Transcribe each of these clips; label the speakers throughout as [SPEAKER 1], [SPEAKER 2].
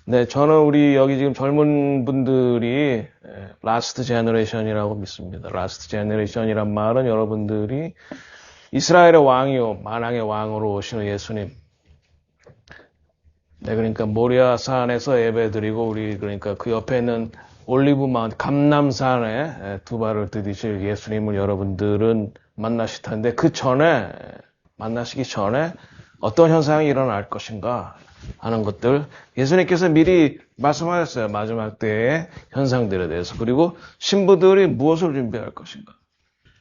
[SPEAKER 1] 네, 저는 우리 여기 지금 젊은 분들이 라스트 제너레이션이라고 믿습니다. 라스트 제너레이션이란 말은 여러분들이 이스라엘의 왕이요, 만왕의 왕으로 오시는 예수님. 네, 그러니까 모리아 산에서 예배드리고 우리 그러니까 그 옆에 있는 올리브 마운트 감람산에 두 발을 디디실 예수님을 여러분들은 만나실 텐데 그 전에 만나시기 전에 어떤 현상이 일어날 것인가 하는 것들 예수님께서 미리 말씀하셨어요. 마지막 때의 현상들에 대해서. 그리고 신부들이 무엇을 준비할 것인가.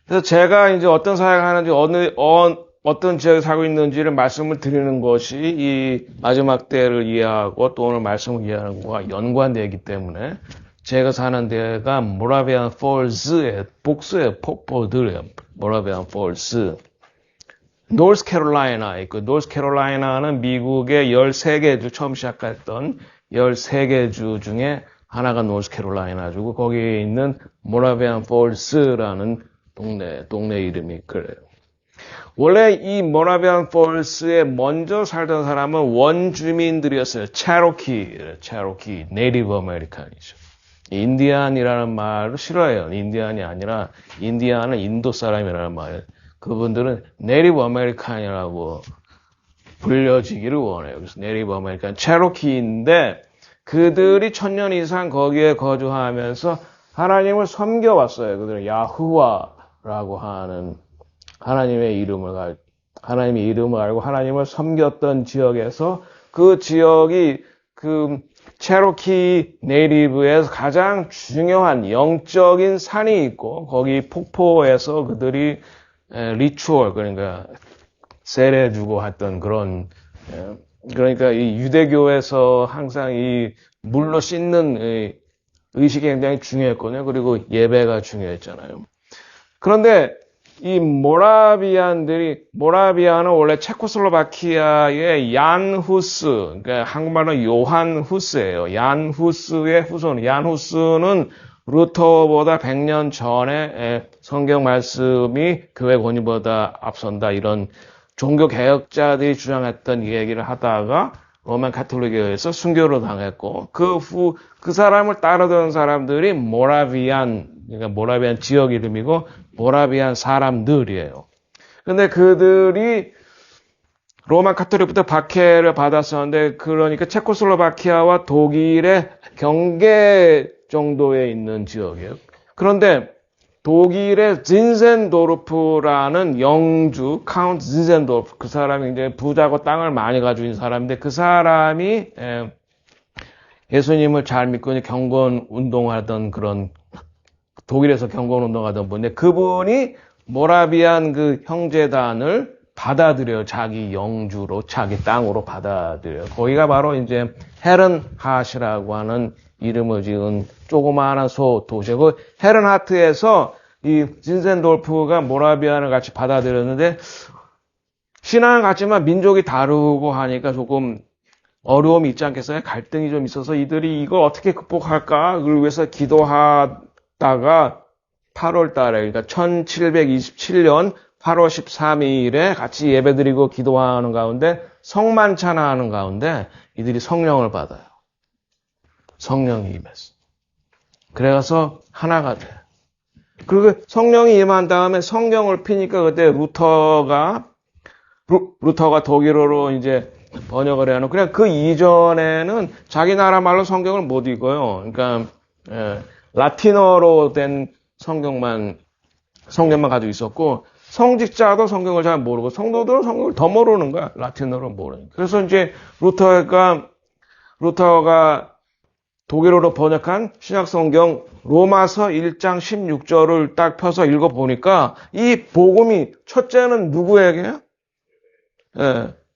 [SPEAKER 1] 그래서 제가 이제 어떤 사역을 하는지 어떤 지역에 살고 있는지를 말씀을 드리는 것이 이 마지막 때를 이해하고 또 오늘 말씀을 이해하는 것과 연관되기 때문에 제가 사는 데가 모라비안 폴스의 복수의 폭포들이에요. 모라비안 폴스. 노스캐롤라이나 있고 노스캐롤라이나는 미국의 13개 주 처음 시작했던 13개 주 중에 하나가 노스캐롤라이나주고 거기에 있는 모라비안 폴스라는 동네 이름이 그래요. 원래 이 모라비안 폴스에 먼저 살던 사람은 원주민들이었어요. 체로키, 네이티브 아메리칸이죠. 인디안이라는 말을 싫어해요. 인디안이 아니라 인디안은 인도 사람이라는 말이에요. 그분들은 네이티브 아메리칸이라고 불려지기를 원해요. 그래서 네이티브 아메리칸 체로키인데 그들이 1000년 이상 거기에 거주하면서 하나님을 섬겨왔어요. 그들은 야후와라고 하는 하나님의 이름을 알고 하나님을 섬겼던 지역에서 그 지역이 그 체로키 네이티브에서 가장 중요한 영적인 산이 있고 거기 폭포에서 그들이 리추얼 그러니까 세례주고 했던 그런 그러니까 이 유대교에서 항상 이 물로 씻는 의식이 굉장히 중요했거든요. 그리고 예배가 중요했잖아요. 그런데 이 모라비아는 원래 체코슬로바키아의 얀 후스, 그러니까 한국말로 요한 후스예요. 얀 후스의 후손. 얀 후스는 루터보다 100년 전에 성경 말씀이 교회 권위보다 앞선다 이런 종교 개혁자들이 주장했던 얘기를 하다가 로만 카톨릭에서 순교를 당했고 그 사람을 따르던 사람들이 그러니까 모라비안 지역 이름이고 모라비안 사람들이에요. 근데 그들이 로만 카톨릭부터 박해를 받았었는데 그러니까 체코슬로바키아와 독일의 경계 정도에 있는 지역이에요. 그런데 독일의 진센도르프라는 영주 카운트 진센도르프 그 사람이 이제 부자고 땅을 많이 가지고 있는 사람인데 그 사람이 예수님을 잘 믿고 이제 경건 운동하던 그런 독일에서 경건 운동하던 분인데 그분이 모라비안 그 형제단을 받아들여요. 자기 영주로 자기 땅으로 받아들여요. 거기가 바로 이제 헤른하시라고 하는 이름을 지은 조그마한 도시고 헤른하트에서 이 진센돌프가 모라비안을 같이 받아들였는데 신앙은 같지만 민족이 다르고 하니까 조금 어려움이 있지 않겠어요? 갈등이 좀 있어서 이들이 이걸 어떻게 극복할까? 그걸 위해서 기도하다가 8월 달에 그러니까 1727년 8월 13일에 같이 예배드리고 기도하는 가운데 성만찬하는 가운데 이들이 성령을 받아요. 성령이 임했어. 그래서 하나가 돼. 그리고 성령이 임한 다음에 성경을 피니까 그때 루터가 독일어로 이제 번역을 해야 하는. 그냥 그 이전에는 자기 나라 말로 성경을 못 읽어요. 그러니까 라틴어로 된 성경만 가지고 있었고 성직자도 성경을 잘 모르고 성도들은 성경을 더 모르는 거야. 라틴어로 모르니까. 그래서 이제 루터가 독일어로 번역한 신약성경 로마서 1장 16절을 딱 펴서 읽어보니까 이 복음이 첫째는 누구에게요?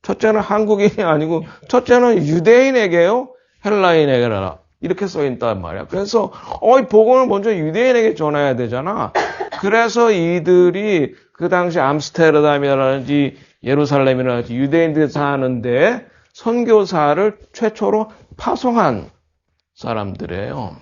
[SPEAKER 1] 첫째는 한국인이 아니고 첫째는 유대인에게요? 헬라인에게라. 이렇게 써있단 말이야. 그래서 이 복음을 먼저 유대인에게 전해야 되잖아. 그래서 이들이 그 당시 암스테르담이라든지 예루살렘이라든지 유대인들이 사는데 선교사를 최초로 파송한 사람들이에요.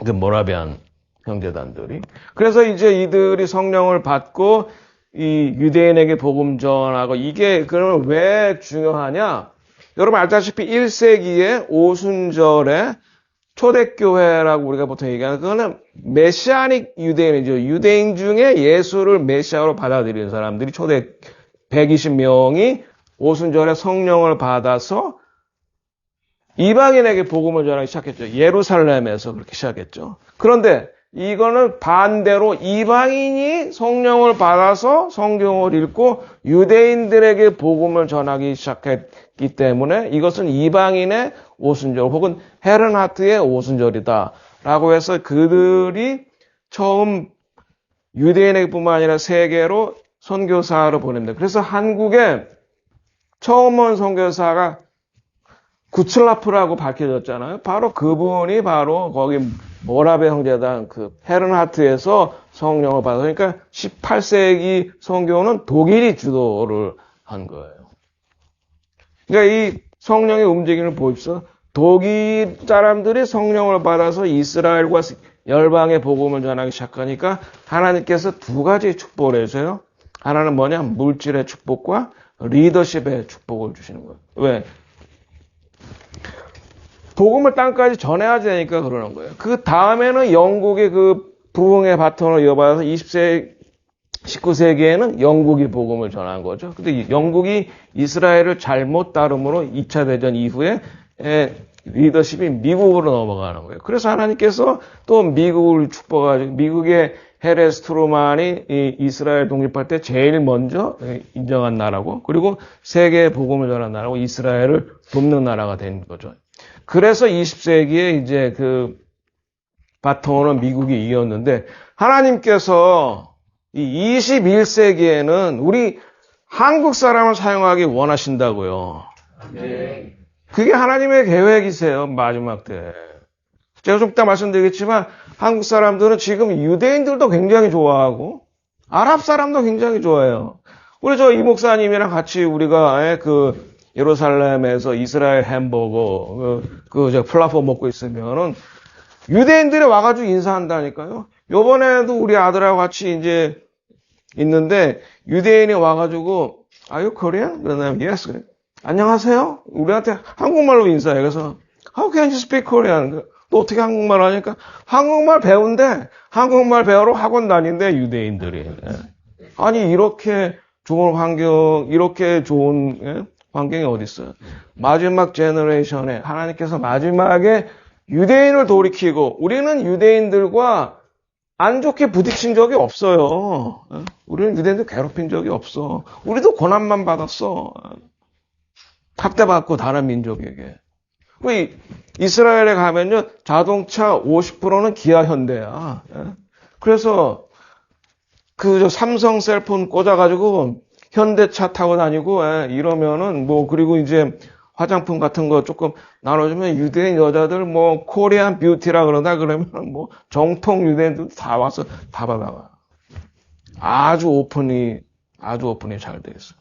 [SPEAKER 1] 그 모라비안 형제단들이. 그래서 이제 이들이 성령을 받고 이 유대인에게 복음 전하고 이게 그러면 왜 중요하냐? 여러분 알다시피 1세기에 오순절에 초대교회라고 우리가 보통 얘기하는 그거는 메시아닉 유대인이죠. 유대인 중에 예수를 메시아로 받아들이는 사람들이 초대 120명이 오순절에 성령을 받아서 이방인에게 복음을 전하기 시작했죠. 예루살렘에서 그렇게 시작했죠. 그런데 이거는 반대로 이방인이 성령을 받아서 성경을 읽고 유대인들에게 복음을 전하기 시작했기 때문에 이것은 이방인의 오순절 혹은 헤른하트의 오순절이다라고 해서 그들이 처음 유대인에게뿐만 아니라 세계로 선교사를 보냅니다. 그래서 한국에 처음 온 선교사가 구슬라프라고 밝혀졌잖아요. 바로 그분이 바로 거기 모라베 형제단 그 헤른하트에서 성령을 받아서 그러니까 18세기 선교는 독일이 주도를 한 거예요. 그러니까 이 성령의 움직임을 보십시오. 독일 사람들이 성령을 받아서 이스라엘과 열방의 복음을 전하기 시작하니까 하나님께서 두 가지 축복을 해주세요. 하나는 뭐냐? 물질의 축복과 리더십의 축복을 주시는 거예요. 왜? 복음을 땅까지 전해야 되니까 그러는 거예요. 그 다음에는 영국의 그 부흥의 바톤을 이어받아서 19세기에는 영국이 복음을 전한 거죠. 근데 영국이 이스라엘을 잘못 따름으로 2차 대전 이후에 리더십이 미국으로 넘어가는 거예요. 그래서 하나님께서 또 미국을 축복하시고 미국의 헤레스 트루만이 이스라엘 독립할 때 제일 먼저 인정한 나라고 그리고 세계에 복음을 전한 나라고 이스라엘을 돕는 나라가 된 거죠. 그래서 20세기에 이제 그 바톤은 미국이 이었는데 하나님께서 이 21세기에는 우리 한국 사람을 사용하기 원하신다고요. 네. 그게 하나님의 계획이세요. 마지막 때. 제가 좀 이따 말씀드리겠지만 한국 사람들은 지금 유대인들도 굉장히 좋아하고 아랍 사람도 굉장히 좋아해요. 우리 저 이 목사님이랑 같이 우리가 그 예루살렘에서 이스라엘 햄버거 저 플라포 먹고 있으면은 유대인들이 와가지고 인사한다니까요. 요번에도 우리 아들하고 같이 이제 있는데 유대인이 와가지고 Are you Korean? 그러면 Yes. 그래. 안녕하세요. 우리한테 한국말로 인사해. 그래서 How can you speak Korean? 또 어떻게 한국말 하니까 한국말 배운대. 한국말 배우러 학원 다닌대 유대인들이. 아니 이렇게 좋은 환경, 이렇게 좋은 환경이 어디 있어요? 마지막 제너레이션에 하나님께서 마지막에 유대인을 돌이키고 우리는 유대인들과 안 좋게 부딪힌 적이 없어요. 우리는 유대인들 괴롭힌 적이 없어. 우리도 고난만 받았어. 학대받고 다른 민족에게. 이스라엘에 가면요 자동차 50%는 기아 현대야. 그래서 그 삼성 셀폰 꽂아가지고 현대차 타고 다니고 이러면은 뭐 그리고 이제 화장품 같은 거 조금 나눠주면 유대인 여자들 뭐 코리안 뷰티라 그러다 그러면 뭐 정통 유대인들 다 와서 다 받아가. 아주 오픈이 잘 돼 있어.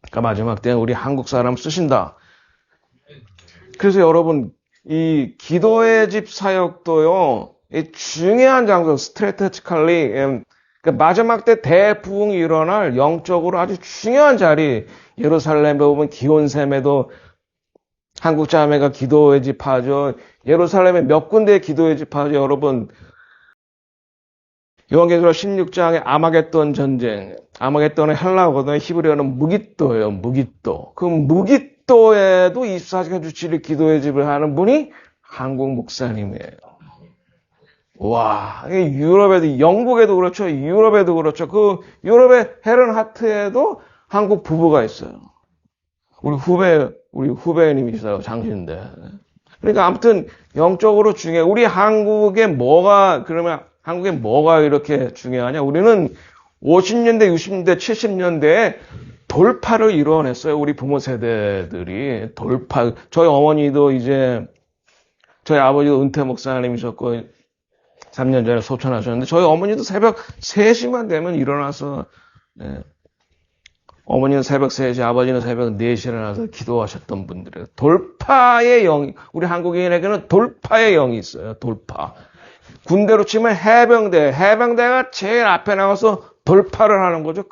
[SPEAKER 1] 그러니까 마지막 때는 우리 한국 사람 쓰신다. 그래서 여러분 이 기도의 집 사역도요 이 중요한 장소 스트래테지컬리 그러니까 마지막 때 대부흥이 일어날 영적으로 아주 중요한 자리 예루살렘에 보면 기온샘에도 한국 자매가 기도의 집 하죠. 예루살렘에 몇 군데 기도의 집 하죠. 여러분 요한계시록 16장에 아마겟돈 전쟁 아마겟돈의 헬라어거든요. 히브리어는 무깃도예요. 무깃도. 그 무깃도에도 24시간 주치를 기도의 집을 하는 분이 한국 목사님이에요. 와, 유럽에도, 영국에도 그렇죠. 유럽에도 그렇죠. 그 유럽의 헤른하트에도 한국 부부가 있어요. 우리 후배님이시다고 장신대. 그러니까 아무튼 영적으로 중요해. 우리 한국에 그러면 한국에 뭐가 이렇게 중요하냐? 우리는 50년대, 60년대, 70년대에 돌파를 이뤄냈어요. 우리 부모 세대들이 돌파. 저희 어머니도 이제 저희 아버지도 은퇴 목사님이셨고 3년 전에 소천하셨는데 저희 어머니도 새벽 3시만 되면 일어나서 어머니는 새벽 3시, 아버지는 새벽 4시에 일어나서 기도하셨던 분들이에요. 돌파의 영이 우리 한국인에게는 돌파의 영이 있어요. 돌파. 군대로 치면 해병대가 제일 앞에 나가서 돌파를 하는 거죠.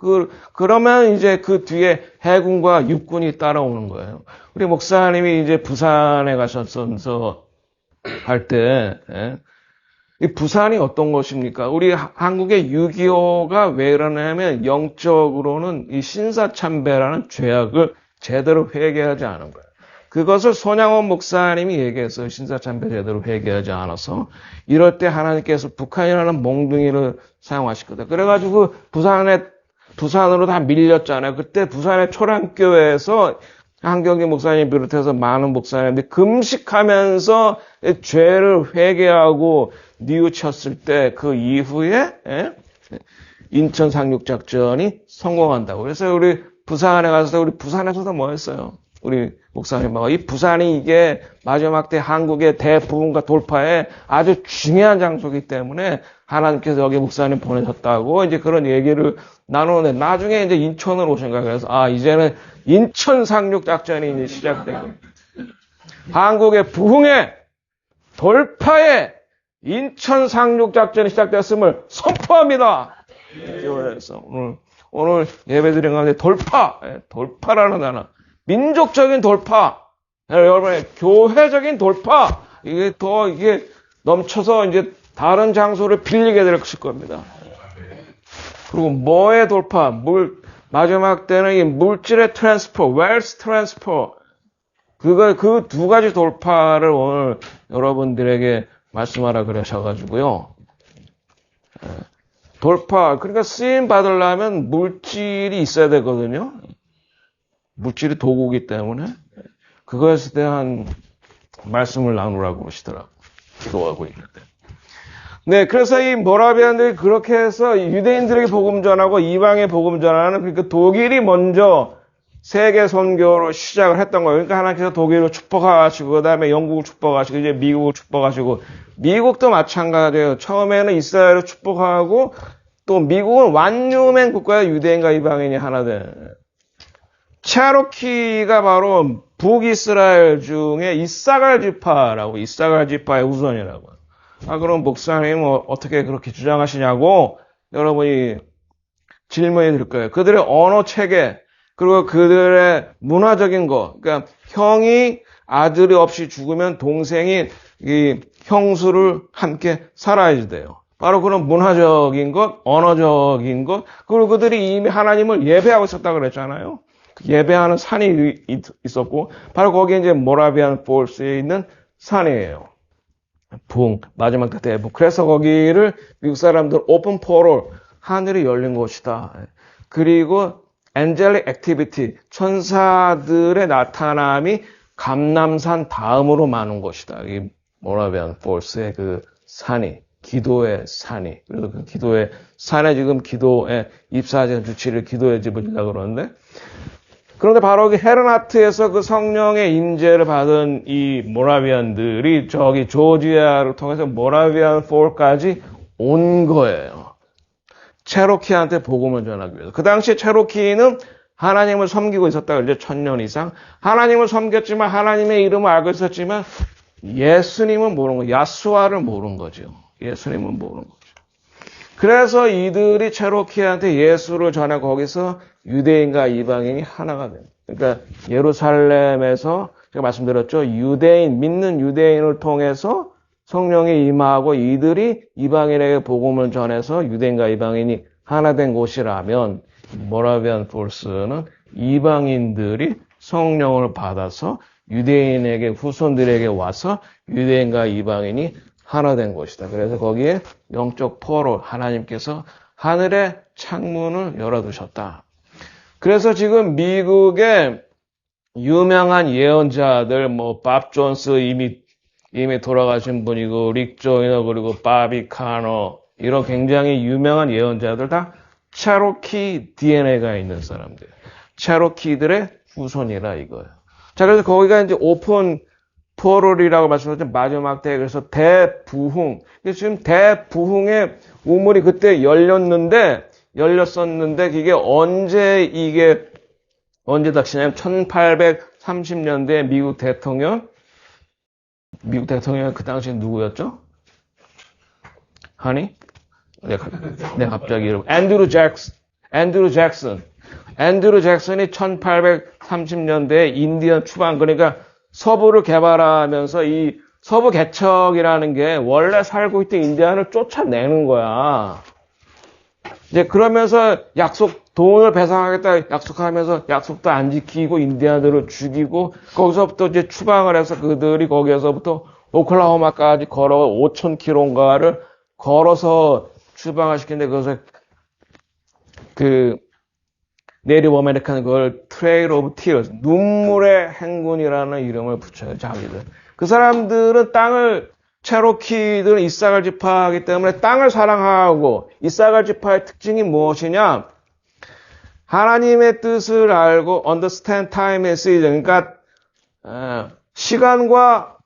[SPEAKER 1] 그러면 이제 그 뒤에 해군과 육군이 따라오는 거예요. 우리 목사님이 이제 부산에 가셨어서 할 때, 이 부산이 어떤 것입니까? 우리 한국의 6.25가 왜 이러냐면 영적으로는 이 신사참배라는 죄악을 제대로 회개하지 않은 거예요. 그것을 손양원 목사님이 얘기했어요. 신사참배 제대로 회개하지 않아서. 이럴 때 하나님께서 북한이라는 몽둥이를 사용하시거든요. 그래가지고 부산으로 다 밀렸잖아요. 그때 부산의 초량교회에서 한경기 목사님 비롯해서 많은 목사님들이 금식하면서 죄를 회개하고 뉘우쳤을 때 그 이후에 인천 상륙작전이 성공한다고. 그래서 우리 부산에 가서 우리 부산에서도 뭐 했어요? 우리 목사님하고 이 부산이 이게 마지막 때 한국의 대부흥과 돌파에 아주 중요한 장소이기 때문에 하나님께서 여기 목사님 보내셨다고 이제 그런 얘기를 나누는데 나중에 이제 인천으로 오신 거예요. 그래서 이제는 인천 상륙 작전이 이제 시작되고 한국의 부흥의 돌파에 인천 상륙 작전이 시작되었음을 선포합니다. 그래서 오늘 예배드린 가운데 돌파라는 단어. 민족적인 돌파, 여러분의 교회적인 돌파, 이게 넘쳐서 이제 다른 장소를 빌리게 될 겁니다. 그리고 뭐의 돌파? 마지막 때는 이 물질의 트랜스퍼, 웰스 트랜스퍼, 그 두 가지 돌파를 오늘 여러분들에게 말씀하라 그러셔가지고요. 돌파, 그러니까 쓰임 받으려면 물질이 있어야 되거든요. 물질이 도구이기 때문에 그것에 대한 말씀을 나누라고 그러시더라고요. 기도하고 있는데. 네, 그래서 이 모라비안들이 그렇게 해서 유대인들에게 복음 전하고 이방에 복음 전하는 그러니까 독일이 먼저 세계 선교로 시작을 했던 거예요. 그러니까 하나님께서 독일을 축복하시고 그다음에 영국을 축복하시고 이제 미국을 축복하시고 미국도 마찬가지예요. 처음에는 이스라엘을 축복하고 또 미국은 완유맨 국가의 유대인과 이방인이 하나 된 체로키가 바로 북이스라엘 중에 이사갈 지파라고, 이사갈 지파의 후손이라고. 그럼 목사님 어떻게 그렇게 주장하시냐고 여러분이 질문이 들 거예요. 그들의 언어 체계, 그리고 그들의 문화적인 거. 그러니까 형이 아들이 없이 죽으면 동생이 이 형수를 함께 살아야 돼요. 바로 그런 문화적인 것, 언어적인 것, 그리고 그들이 이미 하나님을 예배하고 있었다고 그랬잖아요. 예배하는 산이 있었고 바로 거기에 이제 모라비안 폴스에 있는 산이에요. 마지막 때 대부. 그래서 거기를 미국 사람들 오픈 포럴, 하늘이 열린 곳이다. 그리고 엔젤릭 액티비티, 천사들의 나타남이 감람산 다음으로 많은 곳이다. 이 모라비안 폴스의 그 산이, 기도의 산이. 그래서 그 기도의 산에 지금 기도의 입사하는 주치를 기도의 집을 지려고 그러는데 그런데 바로 그 헤르나트에서 그 성령의 임재를 받은 이 모라비안들이 저기 조지아를 통해서 모라비안 폴까지 온 거예요. 체로키한테 복음을 전하기 위해서. 그 당시에 체로키는 하나님을 섬기고 있었다. 이제 1000년 이상. 하나님을 섬겼지만 하나님의 이름을 알고 있었지만 예수님은 모르는 거예요. 야수아를 모르는 거죠. 예수님은 모르는 거죠. 그래서 이들이 체로키한테 예수를 전해 거기서 유대인과 이방인이 하나가 됩니다. 그러니까 예루살렘에서 제가 말씀드렸죠. 믿는 유대인을 통해서 성령이 임하고 이들이 이방인에게 복음을 전해서 유대인과 이방인이 하나 된 곳이라면 모라비안 폴스는 이방인들이 성령을 받아서 유대인에게 후손들에게 와서 유대인과 이방인이 하나 된 곳이다. 그래서 거기에 영적 포로 하나님께서 하늘의 창문을 열어두셨다. 그래서 지금 미국의 유명한 예언자들, 밥 존스 이미 돌아가신 분이고, 릭 조이너, 그리고 바비 카너, 이런 굉장히 유명한 예언자들 다 체로키 DNA가 있는 사람들. 체로키들의 후손이라 이거예요. 자, 그래서 거기가 이제 오픈 포럴이라고 말씀드렸죠. 마지막 때. 그래서 대부흥. 지금 대부흥의 우물이 그때 열렸었는데, 이게 언제 닥치냐면 1830년대 미국 대통령이 그 당시에 누구였죠? 갑자기 이름. 앤드루 잭슨이 1830년대에 인디언 추방, 그러니까 서부를 개발하면서 이 서부 개척이라는 게 원래 살고 있던 인디언을 쫓아내는 거야. 이제 그러면서 돈을 배상하겠다 약속하면서 약속도 안 지키고 인디언들을 죽이고 거기서부터 이제 추방을 해서 그들이 거기에서부터 오클라호마까지 걸어 5,000km인가를 걸어서 추방을 시키는데 그것을 네이티브 아메리칸은 그걸 트레일 오브 티어스, 눈물의 행군이라는 이름을 붙여요, 자기들. 그 사람들은 체로키들은 이사갈 지파이기 때문에 땅을 사랑하고, 이사갈 지파의 특징이 무엇이냐? 하나님의 뜻을 알고, understand time and season. 그러니까, 시간과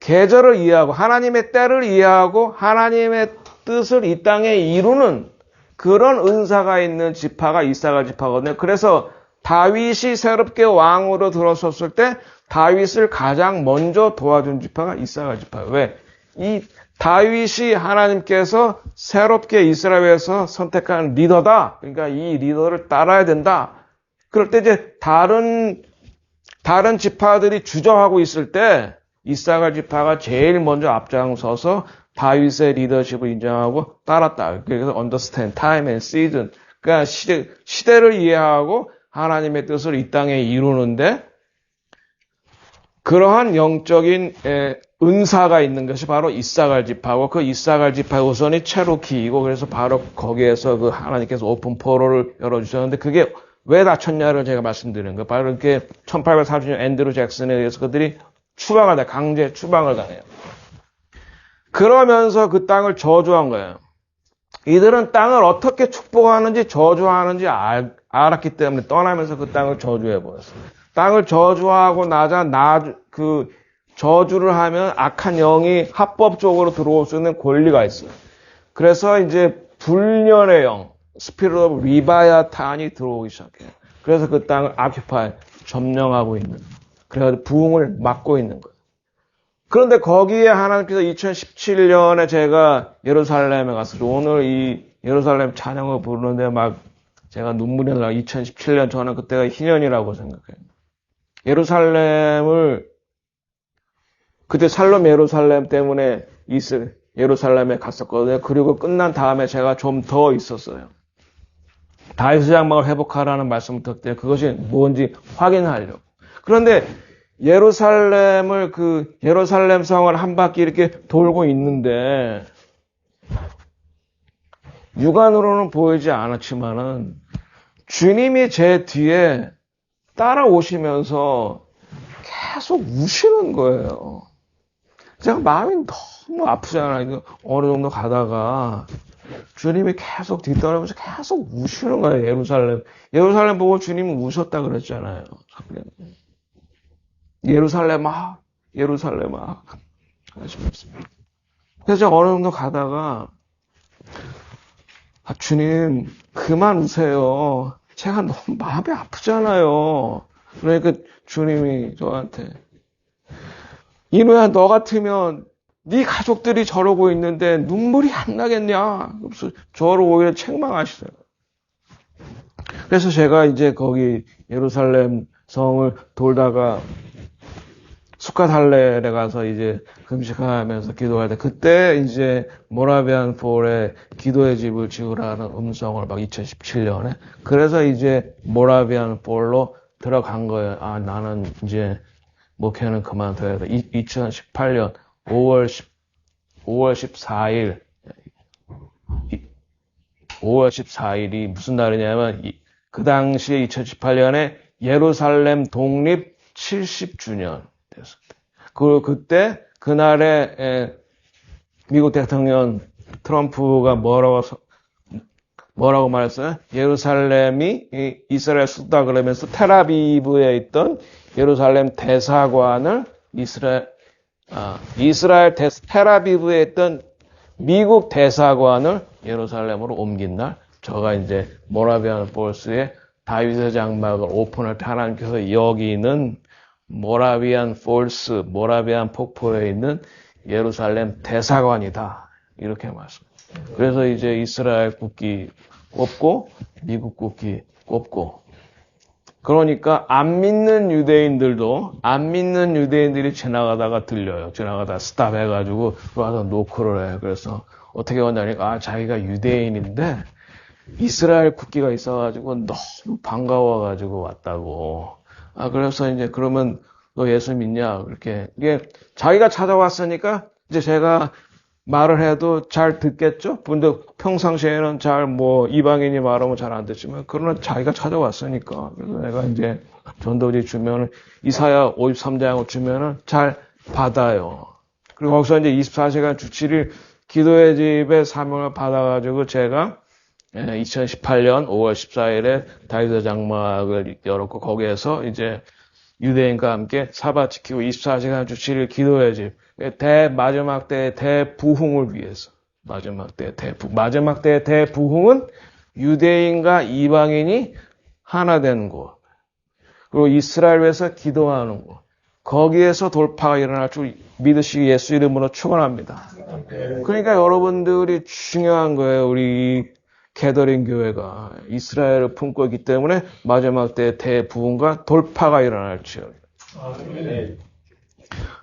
[SPEAKER 1] 계절을 이해하고, 하나님의 때를 이해하고, 하나님의 뜻을 이 땅에 이루는 그런 은사가 있는 지파가 이사갈 지파거든요. 그래서 다윗이 새롭게 왕으로 들어섰을 때 다윗을 가장 먼저 도와준 지파가 이사갈 지파예요. 왜? 이 다윗이 하나님께서 새롭게 이스라엘에서 선택한 리더다. 그러니까 이 리더를 따라야 된다. 그럴 때 이제 다른 지파들이 주저하고 있을 때 이사갈 지파가 제일 먼저 앞장서서 다윗의 리더십을 인정하고 따랐다. 그래서 understand time and season. 그러니까 시대를 이해하고 하나님의 뜻을 이 땅에 이루는데 그러한 영적인 은사가 있는 것이 바로 이사갈 지파고 그 이사갈 지파의 우선이 체로키이고 그래서 바로 거기에서 그 하나님께서 오픈 포로를 열어주셨는데 그게 왜 닫혔냐를 제가 말씀드리는 거예요. 바로 이렇게 1840년 앤드루 잭슨에 의해서 그들이 강제 추방을 당해요. 그러면서 그 땅을 저주한 거예요. 이들은 땅을 어떻게 축복하는지 저주하는지 알았기 때문에 떠나면서 그 땅을 저주해버렸어요. 땅을 저주하고 저주를 하면 악한 영이 합법적으로 들어올 수 있는 권리가 있어요. 그래서 이제 불년의 영, 스피릿 오브 리바야탄이 들어오기 시작해요. 그래서 그 땅을 점령하고 있는, 그래서 부흥을 막고 있는 거예요. 그런데 거기에 하나님께서 2017년에 제가 예루살렘에 갔어요. 오늘 이 예루살렘 찬양을 부르는데 막 제가 눈물이 나. 2017년 저는 그때가 희년이라고 생각해요. 그때 살롬 예루살렘 때문에 예루살렘에 갔었거든요. 그리고 끝난 다음에 제가 좀 더 있었어요. 다윗의 장막을 회복하라는 말씀을 듣을 때 그것이 뭔지 확인하려고. 그런데 예루살렘 성을 한 바퀴 이렇게 돌고 있는데, 육안으로는 보이지 않았지만은, 주님이 제 뒤에 따라오시면서 계속 우시는 거예요. 제가 마음이 너무 아프잖아요. 어느 정도 가다가, 주님이 계속 뒤따라오면서 계속 우시는 거예요, 예루살렘 보고 주님이 우셨다 그랬잖아요. 예루살렘아. 하시면서. 그래서 제가 어느 정도 가다가, 주님, 그만 우세요. 제가 너무 마음이 아프잖아요. 그러니까 주님이 저한테, 이노야, 너 같으면 네 가족들이 저러고 있는데 눈물이 안 나겠냐? 그래서 저를 오히려 책망하시더라고요. 그래서 제가 이제 거기 예루살렘 성을 돌다가 수캇 할렐에 가서 이제 금식하면서 기도할 때 그때 이제 모라비안 폴의 기도의 집을 지으라는 음성을 막 2017년에 그래서 이제 모라비안 폴로 들어간 거예요. 나는 이제 목회는 그만둬야 돼. 2018년 5월 14일이 무슨 날이냐면 그 당시에 2018년에 예루살렘 독립 70주년 됐을 때. 그때 그날에 미국 대통령 트럼프가 뭐라고 말했어요? 예루살렘이 이스라엘 수도다 그러면서 텔아비브에 있던 예루살렘 대사관을 텔아비브에 있던 미국 대사관을 예루살렘으로 옮긴 날, 저가 이제 모라비안 폴스의 다윗의 장막을 오픈할 때 하나님께서 여기는 모라비안 폴스, 모라비안 폭포에 있는 예루살렘 대사관이다. 이렇게 말씀합니다. 그래서 이제 이스라엘 국기 꼽고 미국 국기 꼽고 그러니까 안 믿는 유대인들이 지나가다가 들려요. 지나가다 스탑 해가지고 와서 노크를 해. 그래서 어떻게 왔냐니까 자기가 유대인인데 이스라엘 국기가 있어가지고 너무 반가워가지고 왔다고. 그래서 이제 그러면 너 예수 믿냐? 이렇게 이게 자기가 찾아왔으니까 이제 제가 말을 해도 잘 듣겠죠? 근데 평상시에는 잘 이방인이 말하면 잘 안 듣지만 그러나 자기가 찾아왔으니까 그래서 내가 이제 전도지 주면은 이사야 53장을 주면은 잘 받아요. 그리고 거기서 이제 24시간 주 7일 기도의 집에 사명을 받아가지고 제가 2018년 5월 14일에 다윗의 장막을 열었고 거기에서 이제 유대인과 함께 사바 지키고 24시간 주 7일 기도의 집 마지막 때의 대부흥을 위해서 마지막 때의 대부흥은 유대인과 이방인이 하나 되는 곳 그리고 이스라엘에서 기도하는 곳 거기에서 돌파가 일어날 줄 믿으시기 예수 이름으로 축원합니다. 그러니까 여러분들이 중요한 거예요. 우리 게더링 교회가 이스라엘을 품고 있기 때문에 마지막 때의 대부흥과 돌파가 일어날지어다.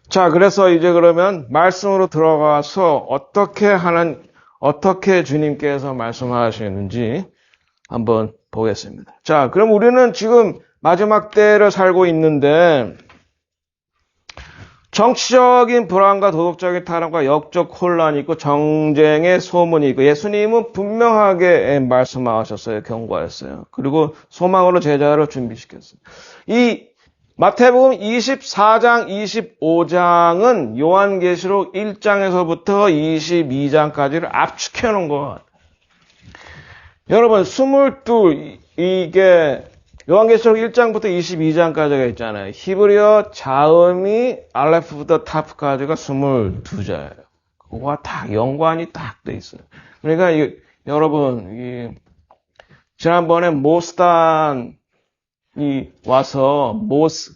[SPEAKER 1] 자, 그래서 이제 그러면 말씀으로 들어가서 어떻게 주님께서 말씀하시는지 한번 보겠습니다. 자, 그럼 우리는 지금 마지막 때를 살고 있는데 정치적인 불안과 도덕적인 타락과 역적 혼란이 있고 정쟁의 소문이 있고 예수님은 분명하게 말씀하셨어요. 경고하셨어요. 그리고 소망으로 제자를 준비시켰어요. 이 마태복음 24장, 25장은 요한계시록 1장에서부터 22장까지를 압축해 놓은 것 같아요. 여러분, 22, 이게 요한계시록 1장부터 22장까지가 있잖아요. 히브리어 자음이 알레프부터 타프까지가 22자예요. 그거와 다 연관이 딱 돼 있어요. 그러니까 여러분, 지난번에 모스단이 와서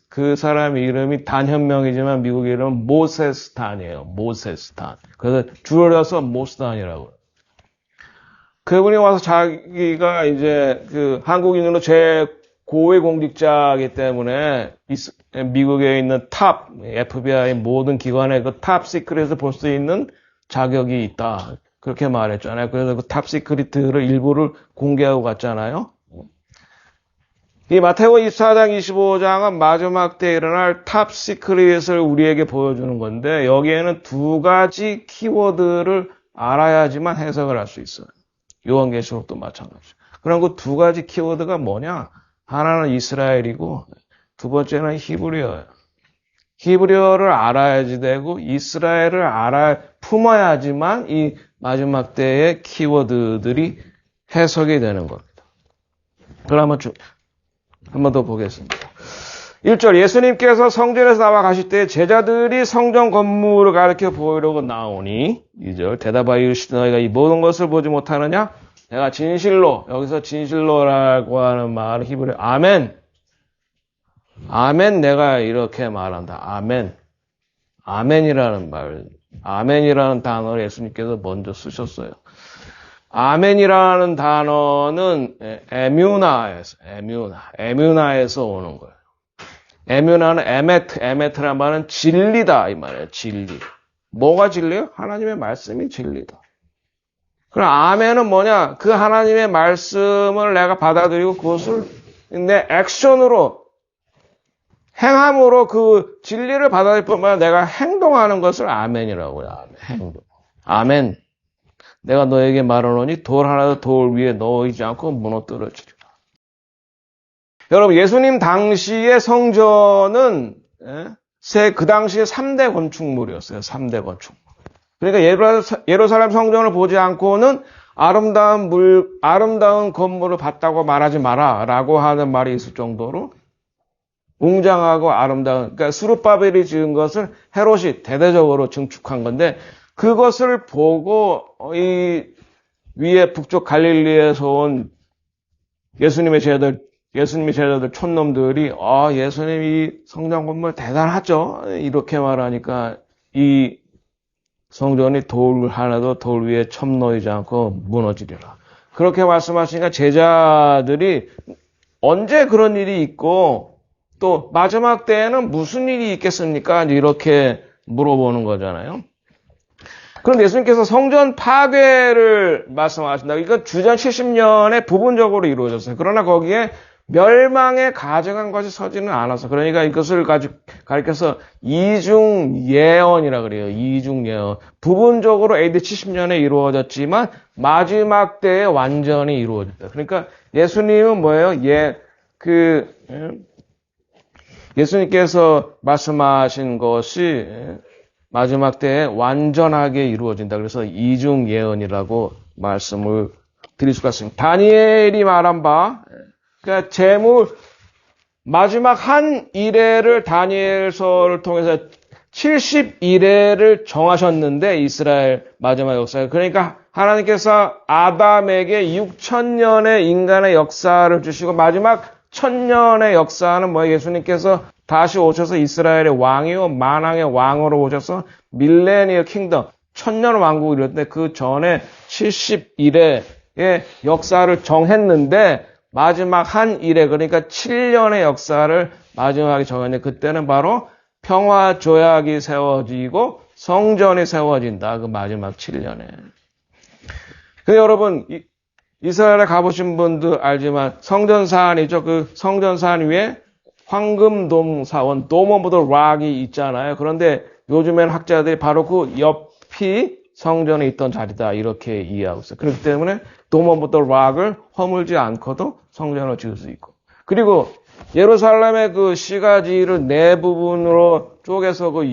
[SPEAKER 1] 그 사람의 이름이 단현명이지만 미국 이름은 모세스탄이에요. 모세스탄. 그래서 줄여서 모스단이라고 해요. 그분이 와서 자기가 이제 한국인으로 고위공직자이기 때문에 미국에 있는 탑 FBI 모든 기관의 탑 시크릿을 볼 수 있는 자격이 있다. 그렇게 말했잖아요. 그래서 탑 시크릿을 일부를 공개하고 갔잖아요. 이 마태복음 24장, 25장은 마지막 때 일어날 탑 시크릿을 우리에게 보여주는 건데 여기에는 두 가지 키워드를 알아야지만 해석을 할 수 있어요. 요한계시록도 마찬가지죠. 그럼 그 두 가지 키워드가 뭐냐? 하나는 이스라엘이고 두 번째는 히브리어예요. 히브리어를 알아야지 되고 이스라엘을 품어야지만 이 마지막 때의 키워드들이 해석이 되는 겁니다. 그럼 한번 더 보겠습니다. 1절 예수님께서 성전에서 나와 가실 때 제자들이 성전 건물을 가리켜 보이려고 나오니 2절 대답하여 이르시되 너희가 이 모든 것을 보지 못하느냐? 내가 진실로 여기서 진실로라고 하는 말은 히브리어 아멘 내가 이렇게 말한다. 아멘이라는 단어를 예수님께서 먼저 쓰셨어요. 아멘이라는 단어는 에뮤나에서 오는 거예요. 에뮤나는 에메트란 말은 진리다 이 말이에요. 진리. 뭐가 진리예요? 하나님의 말씀이 진리다. 그럼 아멘은 뭐냐? 그 하나님의 말씀을 내가 받아들이고 그것을 내 액션으로 행함으로 그 진리를 받아들일 뿐만 아니라 내가 행동하는 것을 아멘이라고 해요. 행동. 아멘. 내가 너에게 말하노니 돌 하나도 돌 위에 놓이지 않고 무너뜨려지리라. 여러분 예수님 당시의 성전은 그 당시에 3대 건축물이었어요. 3대 건축물. 그러니까 예루살렘 성전을 보지 않고는 아름다운 건물을 봤다고 말하지 마라라고 하는 말이 있을 정도로 웅장하고 아름다운 그러니까 스룹바벨이 지은 것을 헤롯이 대대적으로 증축한 건데 그것을 보고 이 위에 북쪽 갈릴리에서 온 예수님의 제자들 촌놈들이 예수님 이 성전 건물 대단하죠. 이렇게 말하니까 이 성전이 돌 하나도 돌 위에 첨 놓이지 않고 무너지리라. 그렇게 말씀하시니까 제자들이 언제 그런 일이 있고 또 마지막 때에는 무슨 일이 있겠습니까? 이렇게 물어보는 거잖아요. 그런데 예수님께서 성전 파괴를 말씀하신다. 이건 주전 70년에 부분적으로 이루어졌어요. 그러나 거기에 멸망에 가증한 것이 서지는 않아서. 그러니까 이것을 가리켜서 이중 예언이라 그래요. 이중 예언. 부분적으로 AD 70년에 이루어졌지만 마지막 때에 완전히 이루어졌다. 그러니까 예수님은 뭐예요? 예수님께서 말씀하신 것이 마지막 때에 완전하게 이루어진다. 그래서 이중 예언이라고 말씀을 드릴 수가 있습니다. 다니엘이 말한 바, 그러니까 마지막 한 이래를 다니엘서를 통해서 70이래를 정하셨는데, 이스라엘 마지막 역사에. 그러니까 하나님께서 아담에게 6,000년의 인간의 역사를 주시고, 마지막 1,000년의 역사는 뭐예요? 예수님께서 다시 오셔서 이스라엘의 왕이요 만왕의 왕으로 오셔서 밀레니어 킹덤 1,000년 왕국을 이뤘는데 그 전에 70일의 역사를 정했는데 마지막 한 일에 그러니까 7년의 역사를 마지막에 정했는데 그때는 바로 평화 조약이 세워지고 성전이 세워진다. 그 마지막 7년에. 근데 여러분 이스라엘에 가보신 분도 알지만 성전산이죠. 그 성전산 위에 황금돔 사원, Dome of the Rock이 있잖아요. 그런데 요즘에는 학자들이 바로 그 옆이 성전에 있던 자리다 이렇게 이해하고 있어요. 그렇기 때문에 Dome of the Rock을 허물지 않고도 성전을 지을 수 있고. 그리고 예루살렘의 그 시가지를 네 부분으로 쪼개서 그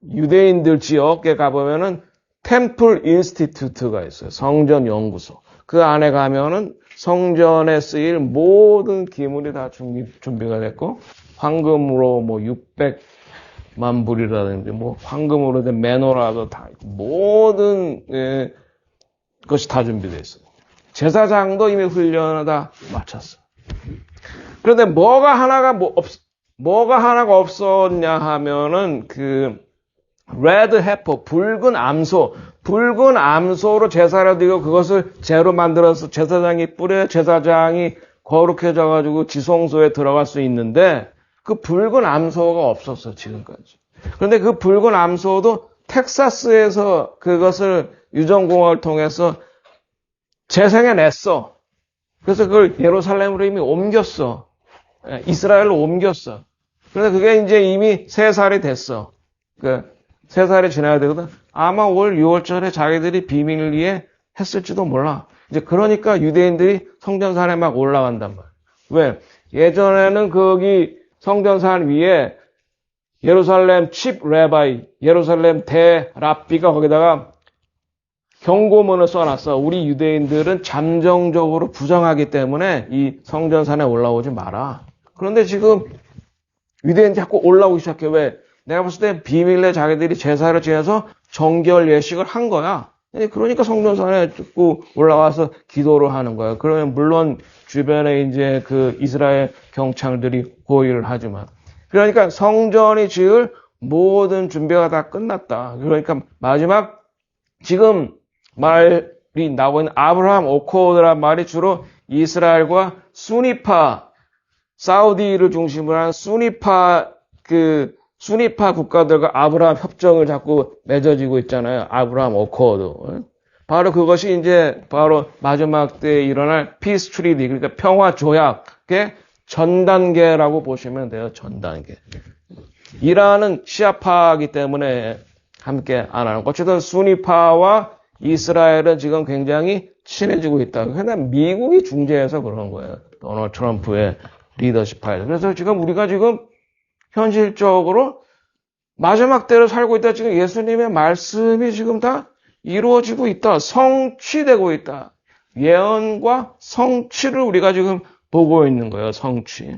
[SPEAKER 1] 유대인들 지역에 가보면은 템플 인스티튜트가 있어요. 성전 연구소. 그 안에 가면은 성전에 쓰일 모든 기물이 다 준비가 됐고, 황금으로 뭐 600만 불이라든지, 뭐 황금으로 된 메노라도 다 있고, 모든 것이 다 준비되어 있어요. 제사장도 이미 훈련을 다 마쳤어요. 그런데 뭐가 하나가 없었냐 하면은 레드 해퍼, 붉은 암소로 제사를 드리고 그것을 재로 만들어서 제사장이 뿌려 제사장이 거룩해져가지고 지성소에 들어갈 수 있는데 그 붉은 암소가 없었어요, 지금까지. 그런데 그 붉은 암소도 텍사스에서 그것을 유전공학을 통해서 재생해냈어. 그래서 그걸 예루살렘으로 이미 옮겼어. 이스라엘로 옮겼어. 그런데 그게 이제 이미 3살이 됐어. 3살이 지나야 되거든. 아마 올 6월절에 자기들이 비밀리에 했을지도 몰라. 이제 그러니까 유대인들이 성전산에 막 올라간단 말이야. 왜? 예전에는 거기 성전산 위에 예루살렘 칩 레바이, 예루살렘 대랍비가 거기다가 경고문을 써놨어. 우리 유대인들은 잠정적으로 부정하기 때문에 이 성전산에 올라오지 마라. 그런데 지금 유대인들이 자꾸 올라오기 시작해. 왜? 내가 봤을 때 비밀리에 자기들이 제사를 지내서 정결 예식을 한 거야. 그러니까 성전산에 자꾸 올라와서 기도를 하는 거야. 그러면 물론 주변에 이제 그 이스라엘 경찰들이 호위를 하지만. 그러니까 성전이 지을 모든 준비가 다 끝났다. 그러니까 마지막 지금 말이 나오고 있는 아브라함 오코드란 말이 주로 이스라엘과 수니파, 사우디를 중심으로 한 수니파 국가들과 아브라함 협정을 자꾸 맺어지고 있잖아요. 아브라함 어코드. 바로 그것이 이제 바로 마지막 때에 일어날 피스 트리티, 그러니까 평화 조약의 전 단계라고 보시면 돼요. 전 단계. 이란은 시아파이기 때문에 함께 안 하는 거. 어쨌든 수니파와 이스라엘은 지금 굉장히 친해지고 있다. 그러나 미국이 중재해서 그런 거예요. 도널드 트럼프의 리더십 하에서. 그래서 지금 우리가 지금 현실적으로 마지막 때를 살고 있다. 지금 예수님의 말씀이 지금 다 이루어지고 있다. 성취되고 있다. 예언과 성취를 우리가 지금 보고 있는 거예요. 성취.